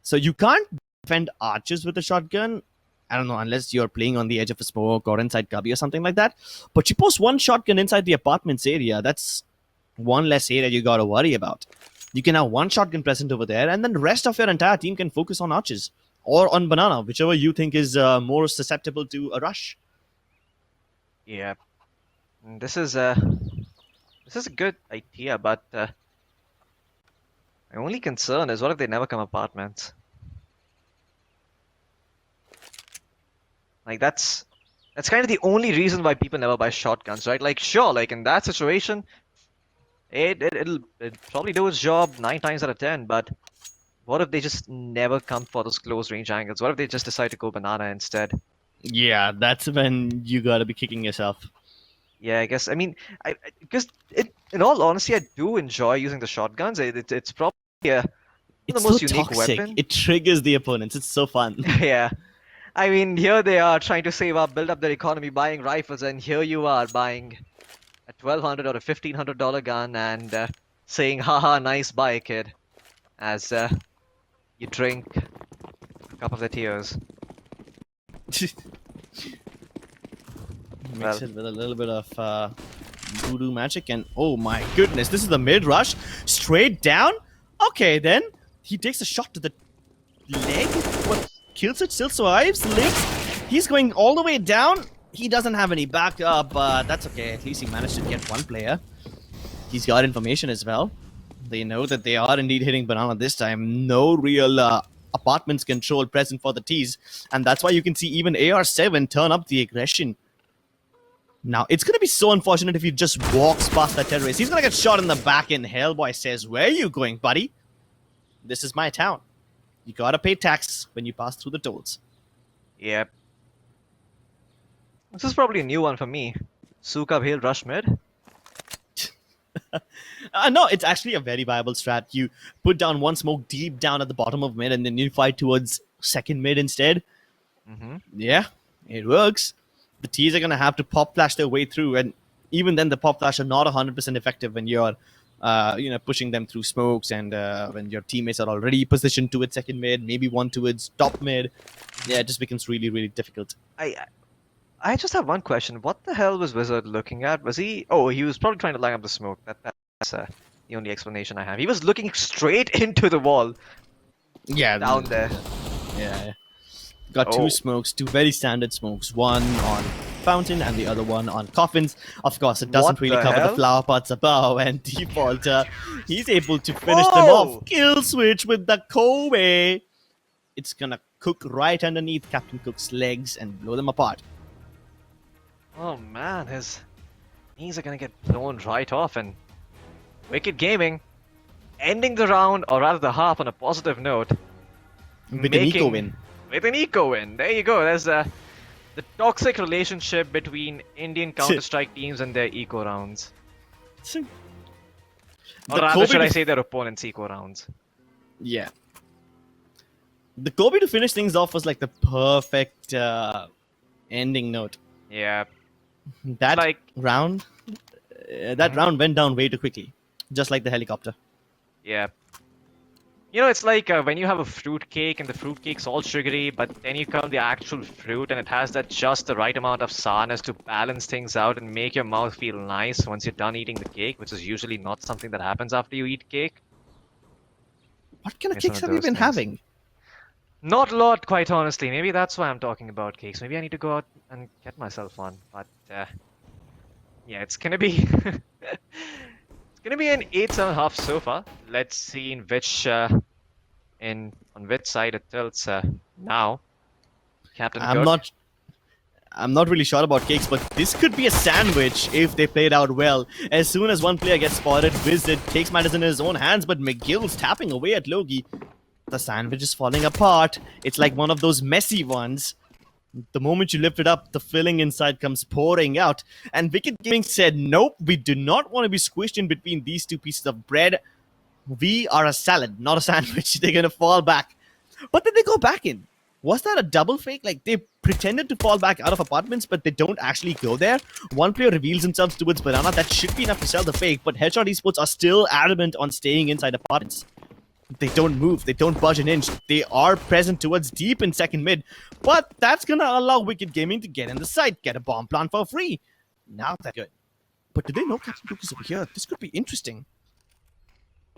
So you can't defend arches with a shotgun. I don't know, unless you're playing on the edge of a smoke or inside cubby or something like that. But you post one shotgun inside the apartments area, that's one less area you gotta worry about. You can have one shotgun present over there, and then the rest of your entire team can focus on arches or on banana, whichever you think is more susceptible to a rush. Yeah. This is a good idea, but my only concern is what if they never come apartments? Like that's kind of the only reason why people never buy shotguns, right? Like sure, like in that situation, it'll probably do its job 9 times out of 10, but what if they just never come for those close range angles? What if they just decide to go banana instead? Yeah, that's when you gotta be kicking yourself. Yeah, I guess. I mean, because in all honesty, I do enjoy using the shotguns. It's probably one of It's the so most unique toxic. weapon. It triggers the opponents. It's so fun. Yeah. I mean, here they are trying to save up, build up their economy, buying rifles, and here you are buying a $1,200 or a $1,500 gun and saying, haha, nice buy, kid, as you drink a cup of the tears. Mix Well, it with a little bit of voodoo magic, and oh my goodness, this is the mid rush straight down. Okay, then he takes a shot to the leg. What kills it? Still survives. Legs. He's going all the way down. He doesn't have any backup, but that's okay. At least he managed to get one player. He's got information as well. They know that they are indeed hitting banana this time. No real apartments control present for the T's, and that's why you can see even AR7 turn up the aggression. Now, it's going to be so unfortunate if he just walks past that terrorist. He's going to get shot in the back, and Hellboy says, "Where are you going, buddy? This is my town. You gotta pay tax when you pass through the tolls." yeah. This is probably a new one for me. Suka Hill Rush Mid. No, it's actually a very viable strat. You put down one smoke deep down at the bottom of mid, and then you fight towards second mid instead. Mm-hmm. Yeah, it works. The T's are gonna have to pop flash their way through, and even then, the pop flash are not 100% effective when you're, pushing them through smokes, and when your teammates are already positioned towards second mid, maybe one towards top mid. Yeah, it just becomes really, really difficult. I I just have one question. What the hell was Wizard looking at? Was he? Oh, he was probably trying to line up the smoke. That's the only explanation I have. He was looking straight into the wall Yeah, down there. yeah. Got two Oh, smokes, two very standard smokes. One on fountain and the other one on coffins. Of course, it doesn't what really the cover the hell? flower pots above, and default, he's able to finish them off. Whoa! Kill switch with the Kobe. It's gonna cook right underneath Captain Cook's legs and blow them apart. Oh man, his knees are gonna get blown right off, and Wicked Gaming ending the round, or rather the half, on a positive note, With an eco making win. with an eco win. There you go. There's the toxic relationship between Indian Counter-Strike teams and their eco rounds. Or The rather, Kobe should I to, say their opponents' eco rounds? yeah. The Kobe to finish things off was like the perfect ending note. Yeah, it's That like, round, that mhm, round went down way too quickly, just like the helicopter. yeah. You know, it's like when you have a fruit cake and the fruit cake's all sugary, but then you come the actual fruit and it has that just the right amount of sourness to balance things out and make your mouth feel nice once you're done eating the cake, which is usually not something that happens after you eat cake. What kind of It's one kicks of have you those been things. having? Not a lot, quite honestly. Maybe that's why I'm talking about cakes. Maybe I need to go out and get myself one. But yeah, it's gonna be it's gonna be an 8.5 so far. Let's see in which on which side it tilts now. Captain I'm Cook. not. I'm not really sure about Cakes, but this could be a sandwich if they play it out well. As soon as one player gets spotted, Visit takes matters in his own hands, but McGill's tapping away at Logi. The sandwich is falling apart. It's like one of those messy ones. The moment you lift it up, the filling inside comes pouring out. And Wicked Gaming said, nope, we do not want to be squished in between these two pieces of bread. We are a salad, not a sandwich. They're going to fall back. But then they go back in. Was that a double fake? Like, they pretended to fall back out of apartments, but they don't actually go there. One player reveals himself towards Banana. That should be enough to sell the fake, but Headshot Esports are still adamant on staying inside apartments. They don't move. They don't budge an inch. They are present towards deep in second mid, but that's going to allow Wicked Gaming to get in the site, get a bomb plant for free. Now that's good. But do they know Captain Cook is over here? This could be interesting.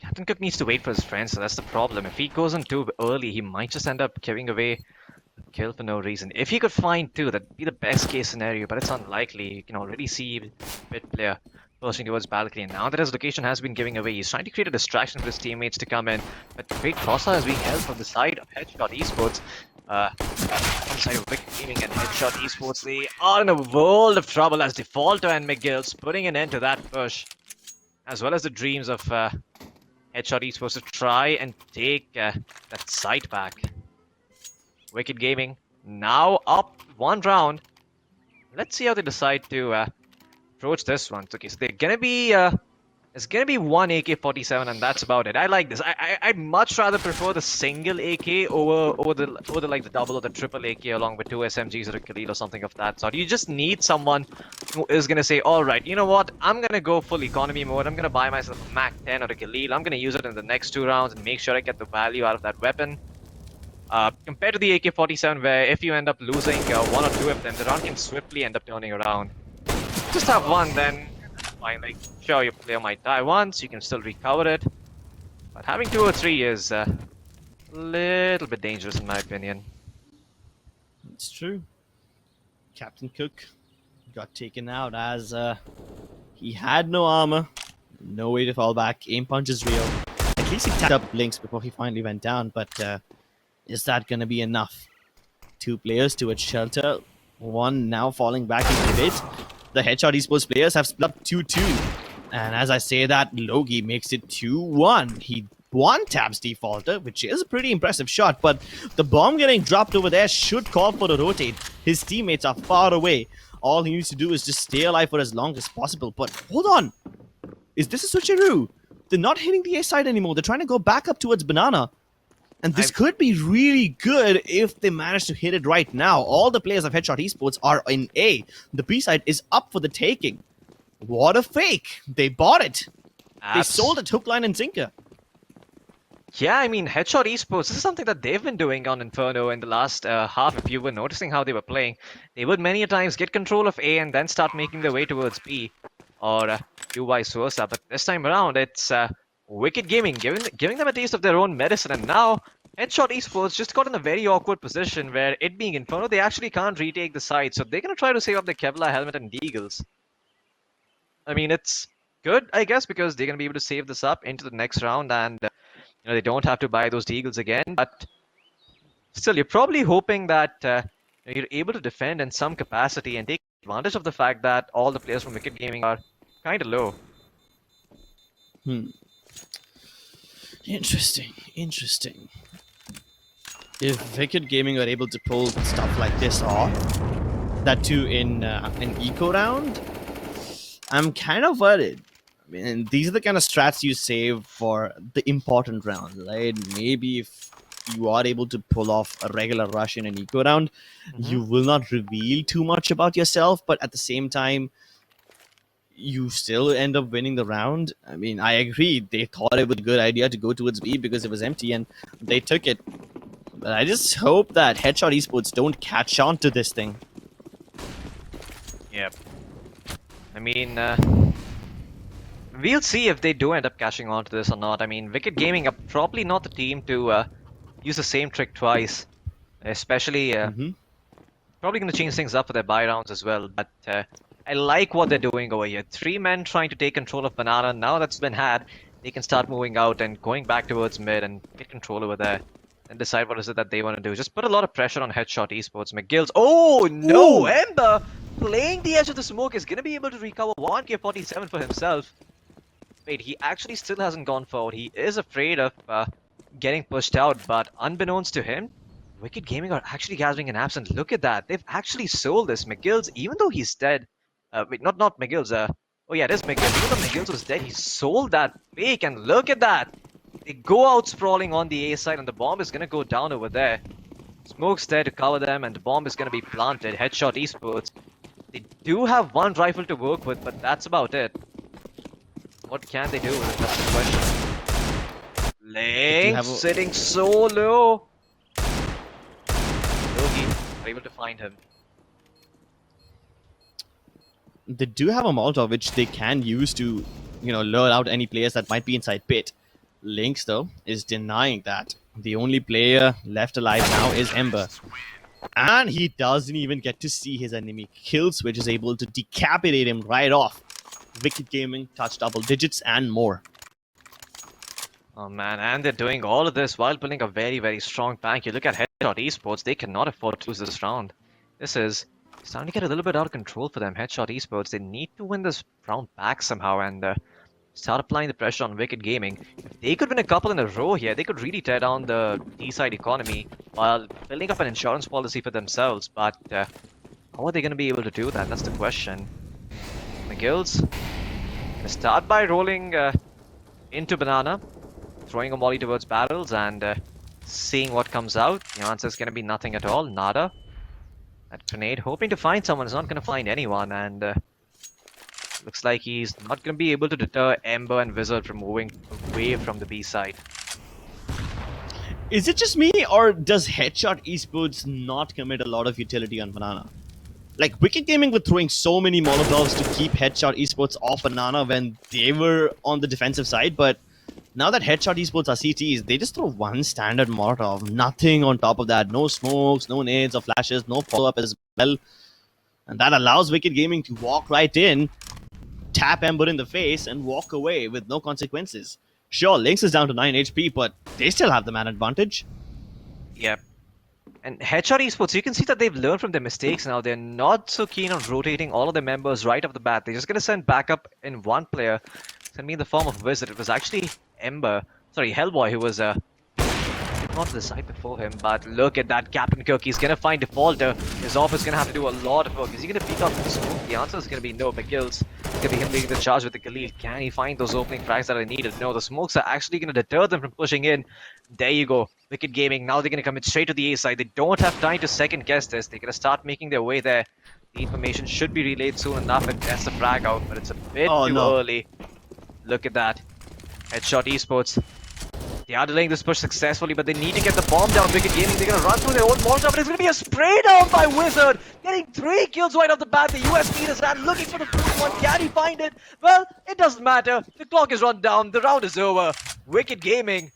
Captain Cook needs to wait for his friends, so that's the problem. If he goes in too early, he might just end up giving away a kill for no reason. If he could find two, that'd be the best case scenario, but it's unlikely. You can already see mid player pushing towards balcony, and now that his location has been giving away, he's trying to create a distraction for his teammates to come in. But great crossfire is being held from the side of Headshot Esports. On the side of Wicked Gaming and Headshot Esports, they are in a world of trouble as Defaulto and McGill's putting an end to that push, as well as the dreams of Headshot Esports to try and take that site back. Wicked Gaming now up one round. Let's see how they decide to approach this one. Okay, so they're gonna be it's gonna be one AK-47 and that's about it. I like this. I'd much rather prefer the single AK over the like the double or the triple AK along with two SMGs or a Khalil or something of that sort. You just need someone who is gonna say, all right, you know what? I'm gonna go full economy mode. I'm gonna buy myself a Mac 10 or a Khalil. I'm gonna use it in the next 2 rounds and make sure I get the value out of that weapon. Compared to the AK-47, where if you end up losing 1 or 2 of them, the round can swiftly end up turning around. Just have one, then fine. Like, sure, your player might die once, you can still recover it. But having 2 or 3 is a little bit dangerous, in my opinion. It's true. Captain Cook got taken out as he had no armor, no way to fall back. Aim punch is real. At least he tapped up Blinks before he finally went down, but is that going to be enough? 2 players to its shelter, one now falling back into it. The Headshot Esports players have split up 2-2. And as I say that, Logi makes it 2-1. He one-taps Defaulter, which is a pretty impressive shot, but the bomb getting dropped over there should call for a rotate. His teammates are far away. All he needs to do is just stay alive for as long as possible. But hold on. Is this a switcheroo? They're not hitting the A side anymore. They're trying to go back up towards Banana. And this could be really good if they manage to hit it right now. All the players of Headshot Esports are in A. The B side is up for the taking. What a fake. They bought it. They sold it hook, line, and sinker. Yeah, I mean, Headshot Esports, this is something that they've been doing on Inferno in the last half. If you were noticing how they were playing, they would many a times get control of A and then start making their way towards B. Or do vice versa. But this time around, it's Wicked Gaming giving them a taste of their own medicine, and now Headshot Esports just got in a very awkward position where, it being Inferno, they actually can't retake the site, so they're gonna try to save up their Kevlar helmet and deagles. I mean, it's good, I guess, because they're gonna be able to save this up into the next round, and they don't have to buy those deagles again. But still, you're probably hoping that you're able to defend in some capacity and take advantage of the fact that all the players from Wicked Gaming are kind of low. Interesting. If Wicked Gaming are able to pull stuff like this off, that too in an eco round, I'm kind of worried. I mean, these are the kind of strats you save for the important rounds, right? Maybe if you are able to pull off a regular rush in an eco round, you will not reveal too much about yourself, but at the same time, you still end up winning the round. I mean, I agree. They thought it was a good idea to go towards B because it was empty, and they took it. But I just hope that Headshot Esports don't catch on to this thing. Yep. I mean, we'll see if they do end up catching on to this or not. I mean, Wicked Gaming are probably not the team to use the same trick twice. Especially, probably going to change things up for their buy rounds as well. But I like what they're doing over here. 3 men trying to take control of Banana. Now that's been had, they can start moving out and going back towards mid and get control over there. and decide what is it that they want to do. Just put a lot of pressure on Headshot Esports. McGill's. Oh no! Ooh. Ember playing the edge of the smoke is gonna be able to recover 1K47 for himself. Wait, he actually still hasn't gone forward. He is afraid of getting pushed out, but unbeknownst to him, Wicked Gaming are actually gathering an absent. Look at that. They've actually sold this. McGill's, even though he's dead. Wait, not McGill's. Oh yeah, it is McGill. Even though McGill's was dead, he sold that fake, and look at that. They go out sprawling on the A side, and the bomb is gonna go down over there. Smoke's there to cover them, and the bomb is gonna be planted. Headshot Esports. They do have one rifle to work with, but that's about it. What can they do with it? That's the question. Link sitting so low. Loki are able to find him. They do have a Molotov which they can use to, lure out any players that might be inside pit. Lynx, though, is denying that. The only player left alive now is Ember. And he doesn't even get to see his enemy. Kill Switch is able to decapitate him right off. Wicked Gaming touch double digits and more. Oh man, and they're doing all of this while building a very, very strong bank. You look at Headshot Esports, they cannot afford to lose this round. This is starting to get a little bit out of control for them. Headshot Esports, they need to win this round back somehow and start applying the pressure on Wicked Gaming. If they could win a couple in a row here, they could really tear down the D-side economy while building up an insurance policy for themselves. But how are they going to be able to do that? That's the question. McGill's gonna start by rolling into Banana, throwing a molly towards barrels and seeing what comes out. The answer is gonna be nothing at all, nada. That grenade, hoping to find someone, is not gonna find anyone, and looks like he's not gonna be able to deter Ember and Wizard from moving away from the B side. Is it just me, or does Headshot Esports not commit a lot of utility on Banana? Like, Wicked Gaming were throwing so many Molotovs to keep Headshot Esports off Banana when they were on the defensive side, but now that Headshot Esports are CTs, they just throw one standard Molotov, nothing on top of that. No smokes, no nades or flashes, no follow-up as well. And that allows Wicked Gaming to walk right in, tap Ember in the face, and walk away with no consequences. Sure, Lynx is down to 9 HP, but they still have the man advantage. Yep. And Headshot Esports, you can see that they've learned from their mistakes now. They're not so keen on rotating all of their members right off the bat. They're just going to send backup in one player. It's going to be in the form of Wizard. It was actually Hellboy, who was not to the side before him. But look at that Captain Cook. He's going to find Defaulter. His off is going to have to do a lot of work. Is he going to beat off the smoke? The answer is going to be no. McGill's going to be him leading the charge with the Khalil. Can he find those opening frags that are needed? No, the smokes are actually going to deter them from pushing in. There you go. Wicked Gaming, now they're going to commit straight to the A side. They don't have time to second guess this. They're going to start making their way there. The information should be relayed soon enough and test the frag out, but it's a bit too early. Look at that. Headshot Esports. They are delaying this push successfully, but they need to get the bomb down. Wicked Gaming, they're going to run through their own Molotov, but it's going to be a spray down by Wizard. Getting 3 kills right off the bat. The US leaders are looking for the 4th one. Can he find it? Well, it doesn't matter. The clock is run down. The round is over. Wicked Gaming,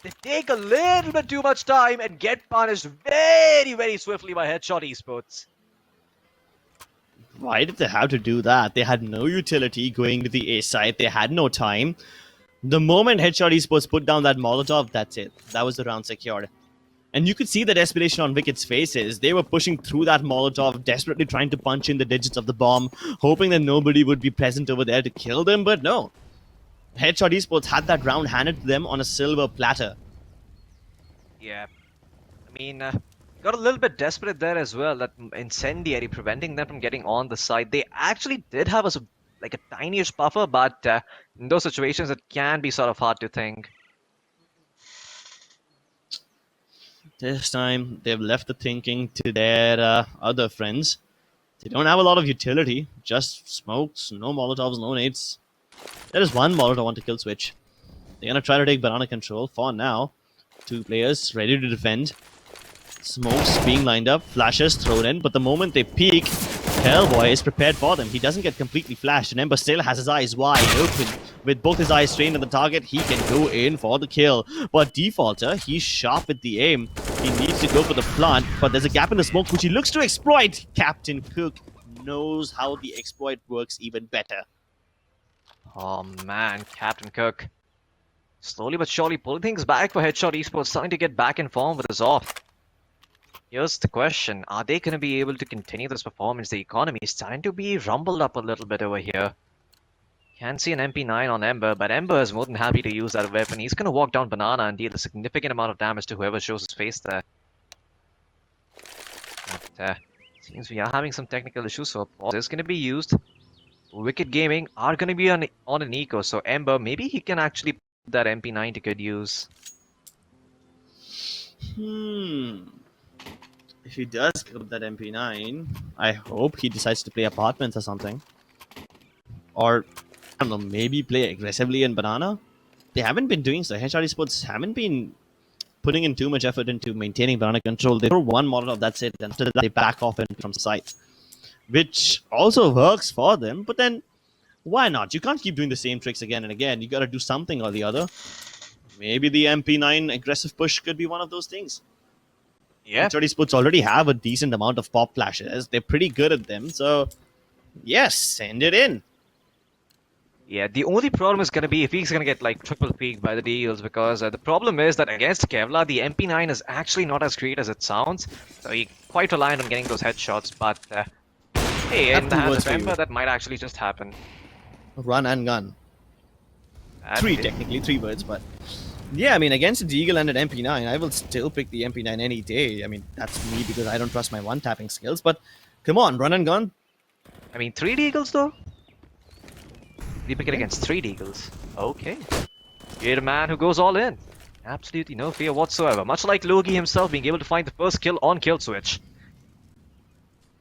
they take a little bit too much time and get punished very, very swiftly by Headshot Esports. Why did they have to do that? They had no utility going to the A side. They had no time. The moment Headshot Esports put down that Molotov, that's it. That was the round secured. And you could see the desperation on Wicked's faces. They were pushing through that Molotov, desperately trying to punch in the digits of the bomb, hoping that nobody would be present over there to kill them, but no. Headshot Esports had that round handed to them on a silver platter. Yeah. I mean, got a little bit desperate there as well. That incendiary preventing them from getting on the side. They actually did have a tiniest buffer, but in those situations it can be sort of hard to think. This time they've left the thinking to their other friends. They don't have a lot of utility, just smokes, no Molotovs, no nades. There is one Molotov on to kill switch. They're gonna try to take banana control for now. 2 players ready to defend. Smokes being lined up, flashes thrown in, but the moment they peek, Hellboy is prepared for them. He doesn't get completely flashed, and Ember still has his eyes wide open. With both his eyes trained on the target, he can go in for the kill. But Defaulter, he's sharp with the aim. He needs to go for the plant, but there's a gap in the smoke which he looks to exploit. Captain Cook knows how the exploit works even better. Oh man, Captain Cook. Slowly but surely pulling things back for Headshot Esports, starting to get back in form with this off. Here's the question, are they going to be able to continue this performance? The economy is starting to be rumbled up a little bit over here. Can see an MP9 on Ember, but Ember is more than happy to use that weapon. He's going to walk down Banana and deal a significant amount of damage to whoever shows his face there. But seems we are having some technical issues, so pause is going to be used. Wicked Gaming are going to be on an eco, so Ember, maybe he can actually put that MP9 to good use. If he does pick up that MP9, I hope he decides to play Apartments or something. Or, I don't know, maybe play aggressively in Banana. They haven't been doing so. Headshot Esports haven't been putting in too much effort into maintaining Banana control. They throw one Molotov, that's it, and after that they back off from sight. Which also works for them, but then why not? You can't keep doing the same tricks again and again. You gotta do something or the other. Maybe the MP9 aggressive push could be one of those things. Yeah. Headshot Esports already have a decent amount of pop flashes. They're pretty good at them, so yes, send it in. Yeah, the only problem is going to be if he's going to get like triple peaked by the Eagles, because the problem is that against Kevlar, the MP9 is actually not as great as it sounds. So he's quite reliant on getting those headshots, but hey, in the hands of Ember, that might actually just happen. Run and gun. Technically, 3 words, but yeah, I mean, against the Eagle and an MP9, I will still pick the MP9 any day. I mean, that's me because I don't trust my one-tapping skills, but come on, run and gun. I mean, 3 Eagles though? You pick it against 3 Eagles. Okay. You're a man who goes all in. Absolutely no fear whatsoever. Much like Logi himself being able to find the first kill on kill switch.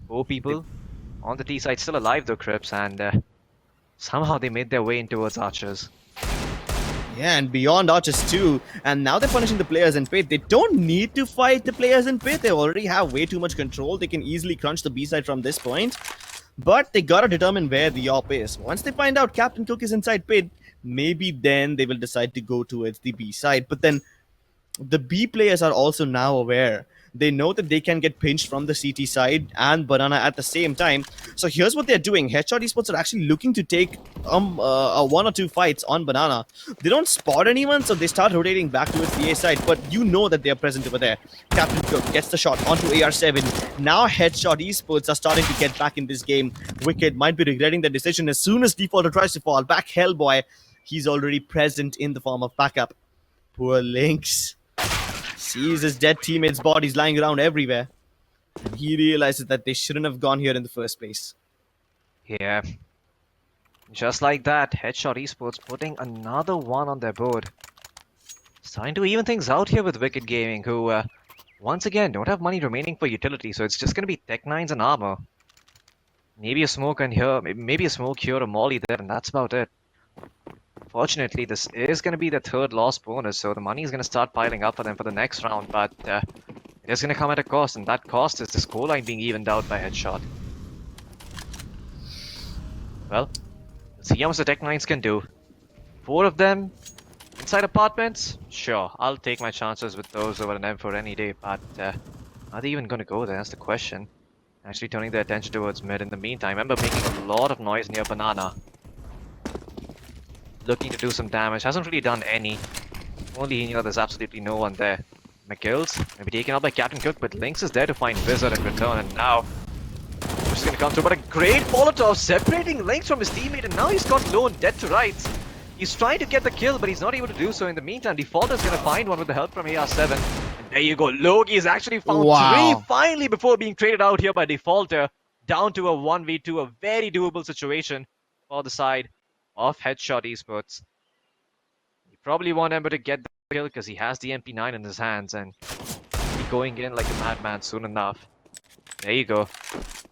4 people on the T side still alive though, Crips, and somehow they made their way in towards Archers. Yeah, and beyond Archers too. And now they're punishing the players in pit. They don't need to fight the players in pit. They already have way too much control. They can easily crunch the B side from this point. But they gotta determine where the op is. Once they find out Captain Cook is inside pit, maybe then they will decide to go towards the B side. But then the B players are also now aware. They know that they can get pinched from the CT side and Banana at the same time. So here's what they're doing. Headshot Esports are actually looking to take 1 or 2 fights on Banana. They don't spot anyone, so they start rotating back towards the A side, but you know that they're present over there. Captain Cook gets the shot onto AR7. Now Headshot Esports are starting to get back in this game. Wicked might be regretting the decision as soon as Defaulter tries to fall back. Hellboy, he's already present in the form of backup. Poor Lynx sees his dead teammates' bodies lying around everywhere, and he realizes that they shouldn't have gone here in the first place. Yeah. Just like that, Headshot Esports putting another one on their board. Starting to even things out here with Wicked Gaming, who, once again, don't have money remaining for utility, so it's just going to be Tech 9s and armor. Maybe a smoke in here, maybe a smoke here, a molly there, and that's about it. Fortunately, this is going to be the 3rd loss bonus, so the money is going to start piling up for them for the next round, but it is going to come at a cost, and that cost is the scoreline being evened out by Headshot. Well, let's see how much the Tech 9s can do. 4 of them inside apartments? Sure, I'll take my chances with those over an M4 any day, but are they even going to go there? That's the question. Actually turning their attention towards mid in the meantime. Ember making a lot of noise near Banana. Looking to do some damage. Hasn't really done any. Only he knew there's absolutely no one there. McGill's maybe taken out by Captain Cook, but Lynx is there to find Wizard in return, and now just gonna come through. But a great Molotov separating Lynx from his teammate, and now he's got lone dead to rights. He's trying to get the kill, but he's not able to do so. In the meantime, Defaulter's gonna find one with the help from AR7. And there you go. Logi has actually found 3 finally before being traded out here by Defaulter. Down to a 1v2, a very doable situation for the side of Headshot Esports. You probably want Ember to get the kill because he has the MP9 in his hands and he'll be going in like a madman soon enough. There you go.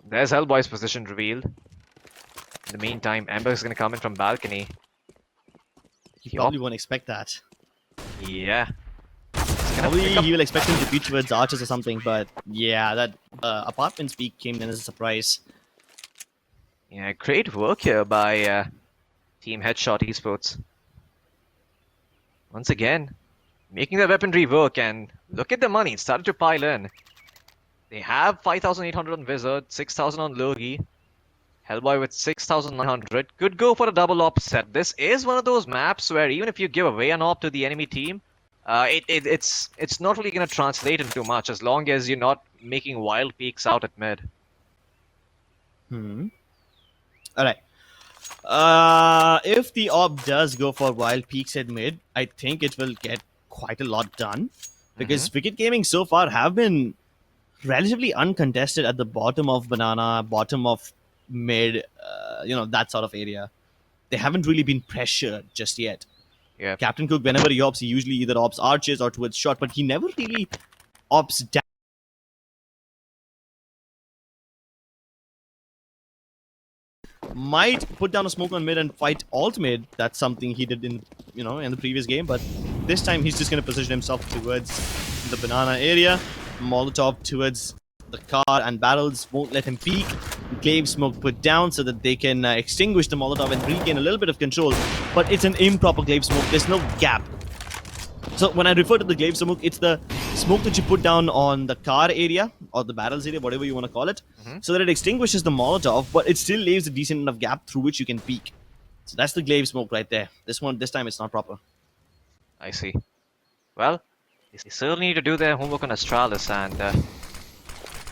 There's Hellboy's position revealed. In the meantime, Ember is going to come in from balcony. He probably won't expect that. Yeah. Probably he will expect him to beat towards Archers or something, but yeah, that apartment peak came in as a surprise. Yeah, great work here by Team Headshot Esports. Once again, making their weaponry work, and look at the money, it started to pile in. They have 5,800 on Wizard, 6,000 on Logi. Hellboy with 6,900 could go for a double op set. This is one of those maps where even if you give away an op to the enemy team, it's not really going to translate into much as long as you're not making wild peaks out at mid. All right. If the op does go for wild peaks at mid, I think it will get quite a lot done because Wicked Gaming so far have been relatively uncontested at the bottom of banana, bottom of mid, that sort of area. They haven't really been pressured just yet. Yeah. Captain Cook, whenever he opts, he usually either opts arches or towards short, but he never really opts down. Might put down a smoke on mid and fight alt mid. That's something he did in the previous game, but this time he's just going to position himself towards the banana area. Molotov towards the car and barrels won't let him peek. Glaive smoke put down so that they can extinguish the Molotov and regain a little bit of control, but it's an improper glaive smoke. There's no gap. So when I refer to the glaive smoke, it's the smoke that you put down on the car area or the barrels area, whatever you want to call it, so that it extinguishes the Molotov, but it still leaves a decent enough gap through which you can peek. So that's the glaive smoke right there. This time it's not proper. I see. Well, they certainly need to do their homework on Astralis and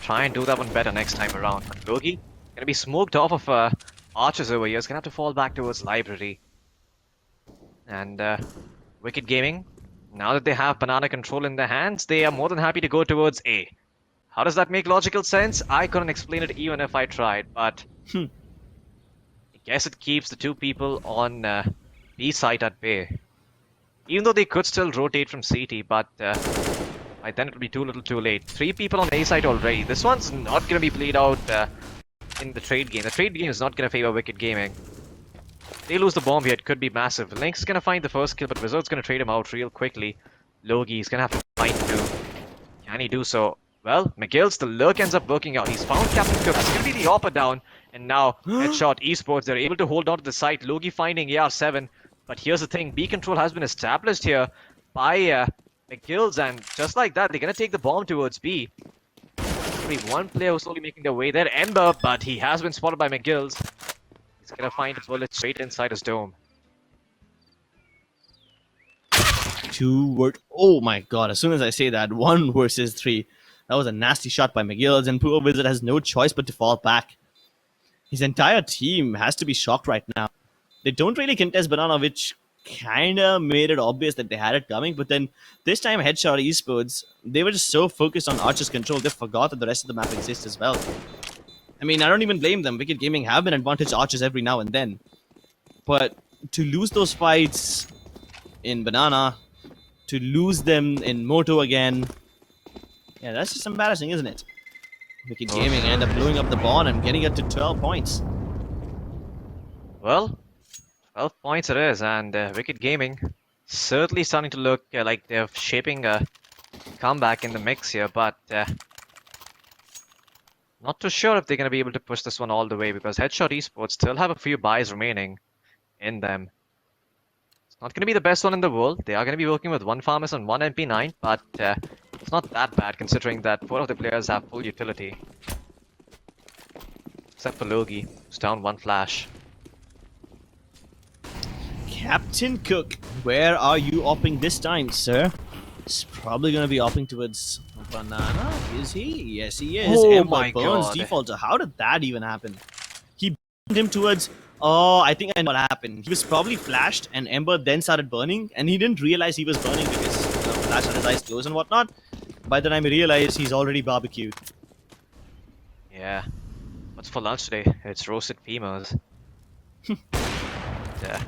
try and do that one better next time around. But Logi gonna be smoked off of archers over here. He's gonna have to fall back towards library. And Wicked Gaming, now that they have banana control in their hands, they are more than happy to go towards A. How does that make logical sense? I couldn't explain it even if I tried, but I guess it keeps the two people on B site at bay. Even though they could still rotate from CT, but by then it'll be too little too late. 3 people on A site already. This one's not going to be played out in the trade game. The trade game is not going to favor Wicked Gaming. They lose the bomb here, it could be massive. Link's gonna find the first kill, but Wizard's gonna trade him out real quickly. Logi's gonna have to find two. Can he do so? Well, McGill's, the lurk ends up working out. He's found Captain Cook. It's gonna be the upper down. And now, Headshot Esports, they're able to hold on to the site. Logi finding AR7. But here's the thing, B control has been established here by McGill's, and just like that, they're gonna take the bomb towards B. Only one player who's slowly making their way there, Ember, but he has been spotted by McGill's. He's gonna find a bullet straight inside his dome. Oh my god, as soon as I say that, 1 versus 3. That was a nasty shot by McGills, and poor Wizard has no choice but to fall back. His entire team has to be shocked right now. They don't really contest banana, which kinda made it obvious that they had it coming, but then this time Headshot Esports, they were just so focused on Archer's control, they forgot that the rest of the map exists as well. I mean, I don't even blame them. Wicked Gaming have been advantage archers every now and then. But to lose those fights in Banana, to lose them in Moto again, yeah, that's just embarrassing, isn't it? Wicked Gaming end up blowing up the bond and getting it to 12 points. Well, 12 points it is, and Wicked Gaming certainly starting to look like they're shaping a comeback in the mix here, but not too sure if they're going to be able to push this one all the way because Headshot Esports still have a few buys remaining in them. It's not going to be the best one in the world. They are going to be working with 1 Farmers and 1 MP9, but it's not that bad considering that 4 of the players have full utility. Except for Logi, who's down 1 flash. Captain Cook, where are you opping this time, sir? He's probably going to be opping towards Banana, is he? Yes, he is. Oh Ember my burns god. defaulter. How did that even happen? He burned him towards... Oh, I think I know what happened. He was probably flashed and Ember then started burning and he didn't realize he was burning because flash had his eyes closed and whatnot. By the time he realized, he's already barbecued. Yeah. What's for lunch today? It's roasted femurs. Yeah.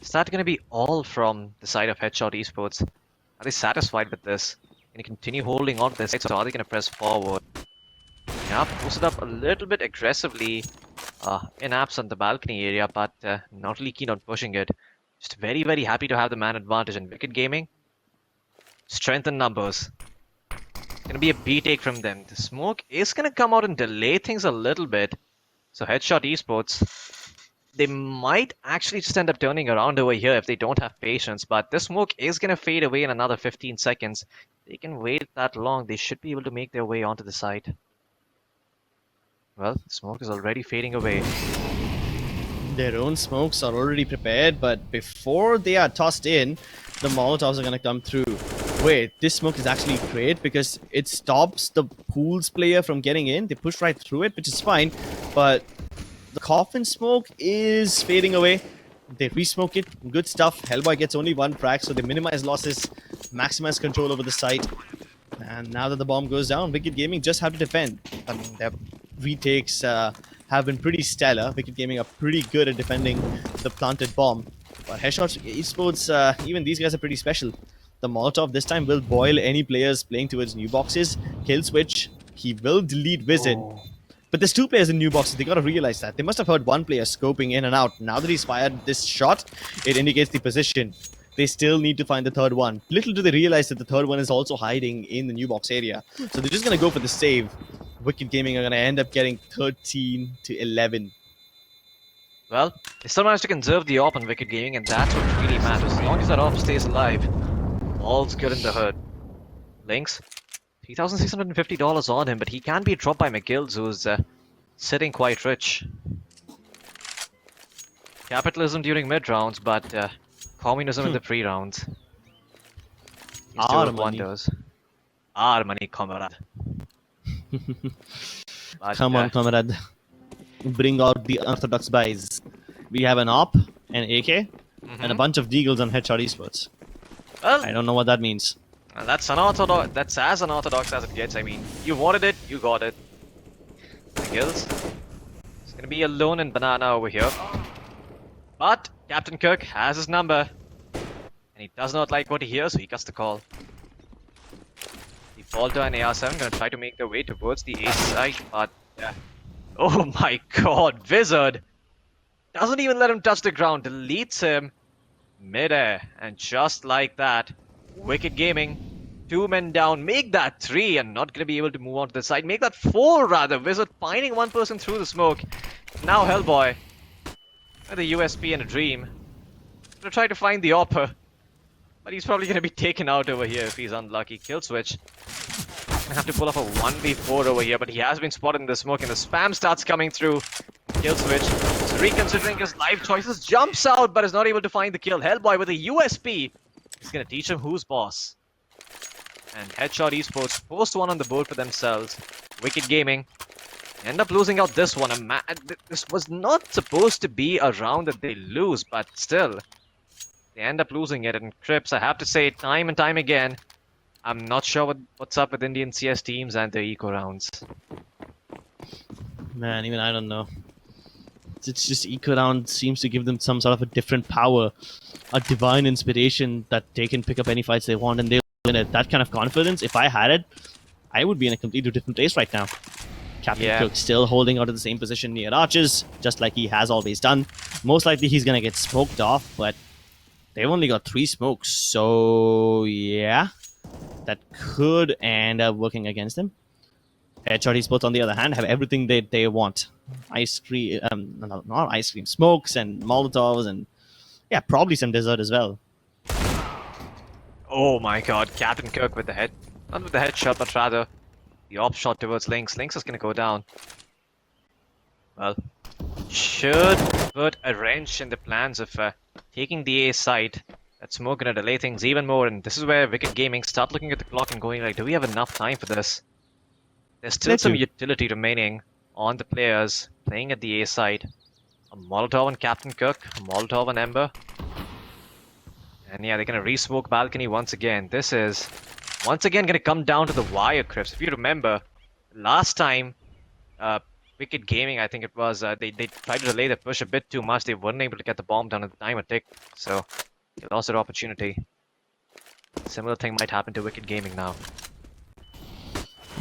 Is that going to be all from the side of Headshot Esports? Are they satisfied with this? Can you continue holding on to this? So are they going to press forward? Yeah, posted up a little bit aggressively in apps on the balcony area, but not really keen on pushing it. Just very, very happy to have the man advantage in Wicked Gaming. Strength in numbers. It's going to be a B take from them. The smoke is going to come out and delay things a little bit. So Headshot Esports, they might actually just end up turning around over here if they don't have patience, but this smoke is going to fade away in another 15 seconds. They can wait that long. They should be able to make their way onto the site. Well, smoke is already fading away. Their own smokes are already prepared, but before they are tossed in, the Molotovs are going to come through. Wait, this smoke is actually great because it stops the pools player from getting in. They push right through it, which is fine, but the coffin smoke is fading away. They re-smoke it. Good stuff. Hellboy gets only one frag, so they minimize losses, maximize control over the site. And now that the bomb goes down, Wicked Gaming just have to defend. I mean, their retakes have been pretty stellar. Wicked Gaming are pretty good at defending the planted bomb. But Headshot Esports, even these guys are pretty special. The Molotov this time will boil any players playing towards new boxes. Kill switch, he will delete Vision. Oh. But there's two players in new boxes. They gotta realize that. They must have heard one player scoping in and out. Now that he's fired this shot, it indicates the position. They still need to find the third one. Little do they realize that the third one is also hiding in the new box area. So they're just gonna go for the save. Wicked Gaming are gonna end up getting 13 to 11. Well, they still managed to conserve the AWP on Wicked Gaming, and that's what really matters. As long as that AWP stays alive, all's good in the hood. Lynx, $3,650 on him, but he can be dropped by McGills, who's sitting quite rich. Capitalism during mid-rounds, but communism in the pre-rounds. Our money. Wonders. Our money, comrade. But, Come on, comrade. Bring out the orthodox buys. We have an AWP, an AK, and a bunch of deagles on Headshot Esports. Well, I don't know what that means. that's unorthodox. That's as unorthodox as it gets. I mean, you wanted it, you got it. McGills. It's gonna be alone in banana over here. But Captain Kirk has his number. And he does not like what he hears, so he cuts the call. The Falter and AR7 gonna try to make their way towards the A side, but oh my god, Wizard! Doesn't even let him touch the ground, deletes him mid-air, and just like that, Wicked Gaming, 2 men down, make that 3 and not gonna be able to move on to the side, make that 4 rather, Wizard finding one person through the smoke. Now Hellboy, with a USP and a dream, gonna try to find the AWPer, but he's probably gonna be taken out over here if he's unlucky. Kill switch. Gonna have to pull off a 1v4 over here, but he has been spotted in the smoke and the spam starts coming through. Kill switch. He's reconsidering his life choices, jumps out but is not able to find the kill. Hellboy with a USP. He's gonna teach him who's boss. And Headshot Esports post one on the board for themselves. Wicked Gaming end up losing out this one. This was not supposed to be a round that they lose, but still. They end up losing it. And Crips, I have to say time and time again, I'm not sure what's up with Indian CS teams and their eco rounds. Man, even I don't know. It's just eco round seems to give them some sort of a different power, a divine inspiration that they can pick up any fights they want and they'll win it. That kind of confidence, if I had it, I would be in a completely different place right now. Captain Cook still holding out of the same position near arches, just like he has always done. Most likely he's gonna get smoked off, but they've only got 3 smokes, so yeah, that could end up working against him. Headshot Esports, on the other hand, have everything they want. Ice cream, not ice cream, smokes and Molotovs and yeah, probably some dessert as well. Oh my god, Captain Kirk with the head. Not with the headshot, but rather the op shot towards Lynx. Lynx is gonna go down. Well, should put a wrench in the plans of taking the A side. That's more gonna delay things even more, and this is where Wicked Gaming start looking at the clock and going like, do we have enough time for this? There's still some utility remaining on the players playing at the A side. A Molotov on Captain Cook, a Molotov on Ember. And yeah, they're gonna re-smoke balcony once again. This is once again gonna come down to the wire, Crips. If you remember, last time, Wicked Gaming, I think it was, they tried to delay the push a bit too much. They weren't able to get the bomb down at the time it ticked, so they lost their opportunity. Similar thing might happen to Wicked Gaming now.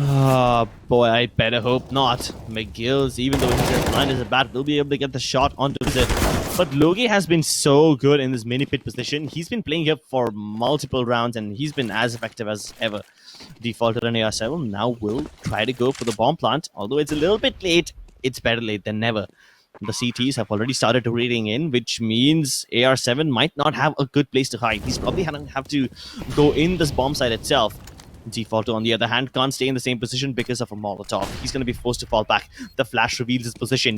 Ah, boy, I better hope not. McGills, even though he's as blind as a bat, will be able to get the shot onto it. But Logi has been so good in this mini pit position. He's been playing here for multiple rounds and he's been as effective as ever. Defaulted on AR7 now will try to go for the bomb plant. Although it's a little bit late, it's better late than never. The CTs have already started raiding in, which means AR7 might not have a good place to hide. He's probably gonna have to go in this bomb site itself. Defaulter, on the other hand, can't stay in the same position because of a Molotov. He's going to be forced to fall back. The flash reveals his position.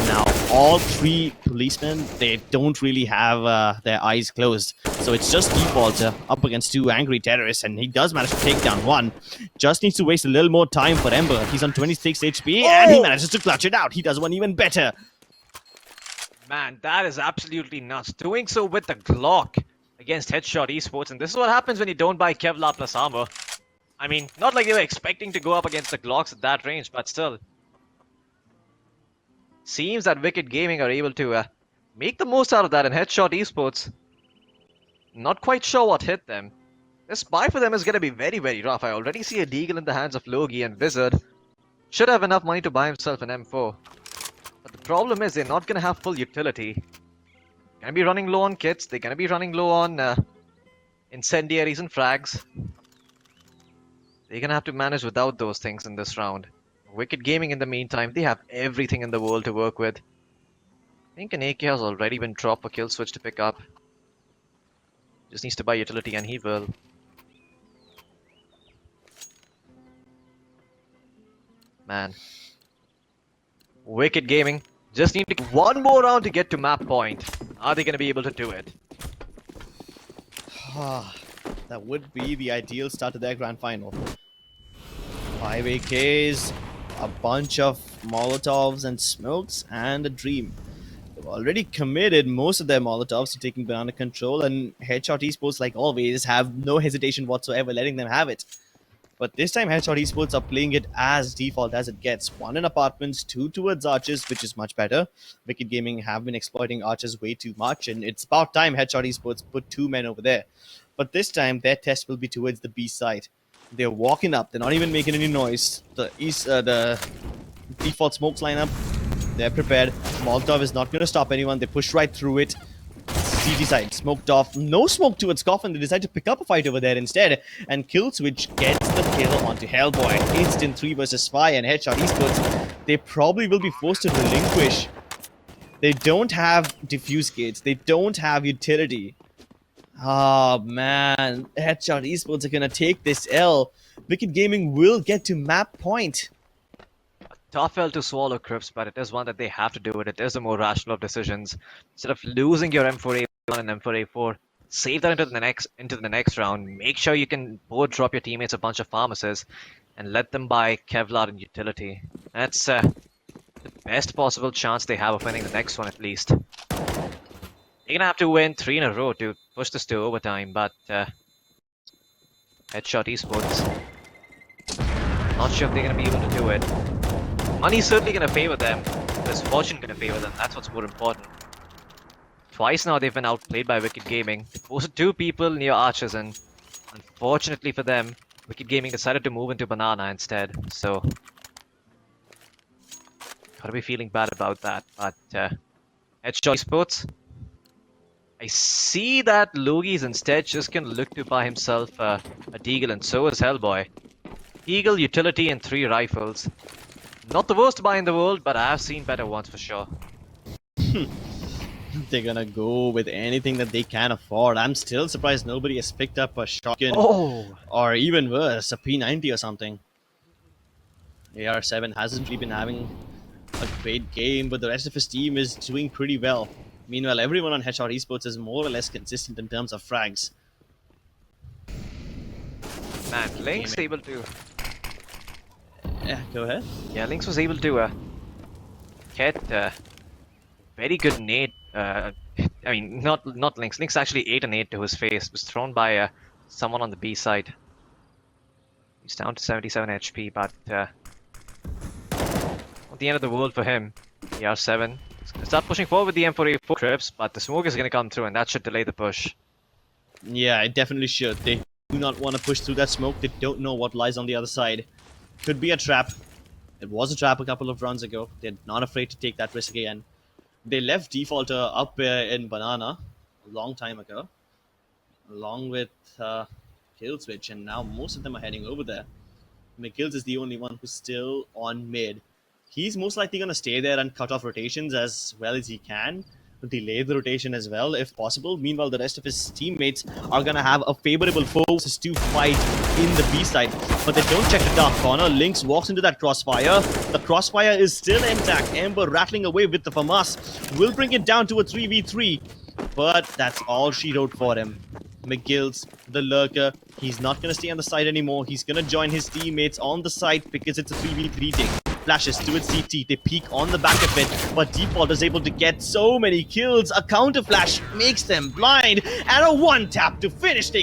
Now, all three policemen, they don't really have their eyes closed. So it's just Defaulter up against two angry terrorists, and he does manage to take down one. Just needs to waste a little more time for Ember. He's on 26 HP, and he manages to clutch it out. He does one even better. Man, that is absolutely nuts. Doing so with the Glock against Headshot Esports, and this is what happens when you don't buy Kevlar plus armor. I mean, not like they were expecting to go up against the Glocks at that range, but still. Seems that Wicked Gaming are able to make the most out of that in Headshot Esports. Not quite sure what hit them. This buy for them is going to be very, very rough. I already see a Deagle in the hands of Logi, and Wizard should have enough money to buy himself an M4. But the problem is they're not going to have full utility. They're going to be running low on kits. They're going to be running low on incendiaries and frags. They're going to have to manage without those things in this round. Wicked Gaming, in the meantime, they have everything in the world to work with. I think an AK has already been dropped for Kill Switch to pick up. Just needs to buy utility, and he will. Man. Wicked Gaming just need to get one more round to get to map point. Are they going to be able to do it? That would be the ideal start to their grand final. 5 AKs, a bunch of Molotovs and smokes, and a dream. They've already committed most of their Molotovs to taking banana control, and Headshot Esports, like always, have no hesitation whatsoever letting them have it. But this time, Headshot Esports are playing it as default as it gets. 1 in apartments, 2 towards arches, which is much better. Wicked Gaming have been exploiting arches way too much, and it's about time Headshot Esports put 2 men over there. But this time, their test will be towards the B side. They're walking up. They're not even making any noise. The default smokes lineup, they're prepared. Molotov is not going to stop anyone. They push right through it. CT side, smoked off. No smoke towards Coffin. They decide to pick up a fight over there instead. And Kill Switch gets the kill onto Hellboy. Instant 3 versus 5 and Headshot Esports. They probably will be forced to relinquish. They don't have diffuse gates. They don't have utility. Oh man, Headshot Esports are gonna take this L. Wicked Gaming will get to map point. Tough L to swallow, Crips, but it is one that they have to do it. It is a more rational of decisions. Instead of losing your M4A1 and M4A4, save that into the next round. Make sure you can both drop your teammates a bunch of pharmacists and let them buy Kevlar and utility. That's the best possible chance they have of winning the next one, at least. They're gonna have to win 3 in a row to push this to overtime, but Headshot Esports, not sure if they're gonna be able to do it. Money's certainly gonna favor them. There's fortune gonna favor them. That's what's more important. Twice now they've been outplayed by Wicked Gaming. They posted 2 people near arches, and unfortunately for them, Wicked Gaming decided to move into banana instead. So gotta be feeling bad about that. But Headshot Esports, I see that Logi's instead just gonna look to buy himself a Deagle, and so is Hellboy. Deagle, utility, and 3 rifles. Not the worst buy in the world, but I have seen better ones for sure. They're gonna go with anything that they can afford. I'm still surprised nobody has picked up a shotgun. Or even worse, a P90 or something. AR7 hasn't really been having a great game, but the rest of his team is doing pretty well. Meanwhile, everyone on Headshot Esports is more or less consistent in terms of frags. Man, Link's able to... Yeah, go ahead. Yeah, Lynx was able to get very good nade. I mean, not Lynx. Lynx actually ate a nade to his face. It was thrown by someone on the B side. He's down to 77 HP, but not the end of the world for him. ER7. He's gonna start pushing forward with the M4A4 trips, but the smoke is gonna come through, and that should delay the push. Yeah, it definitely should. They do not want to push through that smoke. They don't know what lies on the other side. Could be a trap. It was a trap a couple of rounds ago. They're not afraid to take that risk again. They left Defaulter up in Banana a long time ago, along with Kill Switch, and now most of them are heading over there. McGills is the only one who's still on mid. He's most likely going to stay there and cut off rotations as well as he can, delay the rotation as well, if possible. Meanwhile, the rest of his teammates are going to have a favorable forces to fight in the B side. But they don't check the dark corner. Lynx walks into that crossfire. The crossfire is still intact. Ember rattling away with the FAMAS. Will bring it down to a 3v3. But that's all she wrote for him. McGill's the lurker. He's not going to stay on the side anymore. He's going to join his teammates on the side because it's a 3v3 take. Flashes to its CT. They peek on the back of it, but Default is able to get so many kills. A counter flash makes them blind, and a one tap to finish things.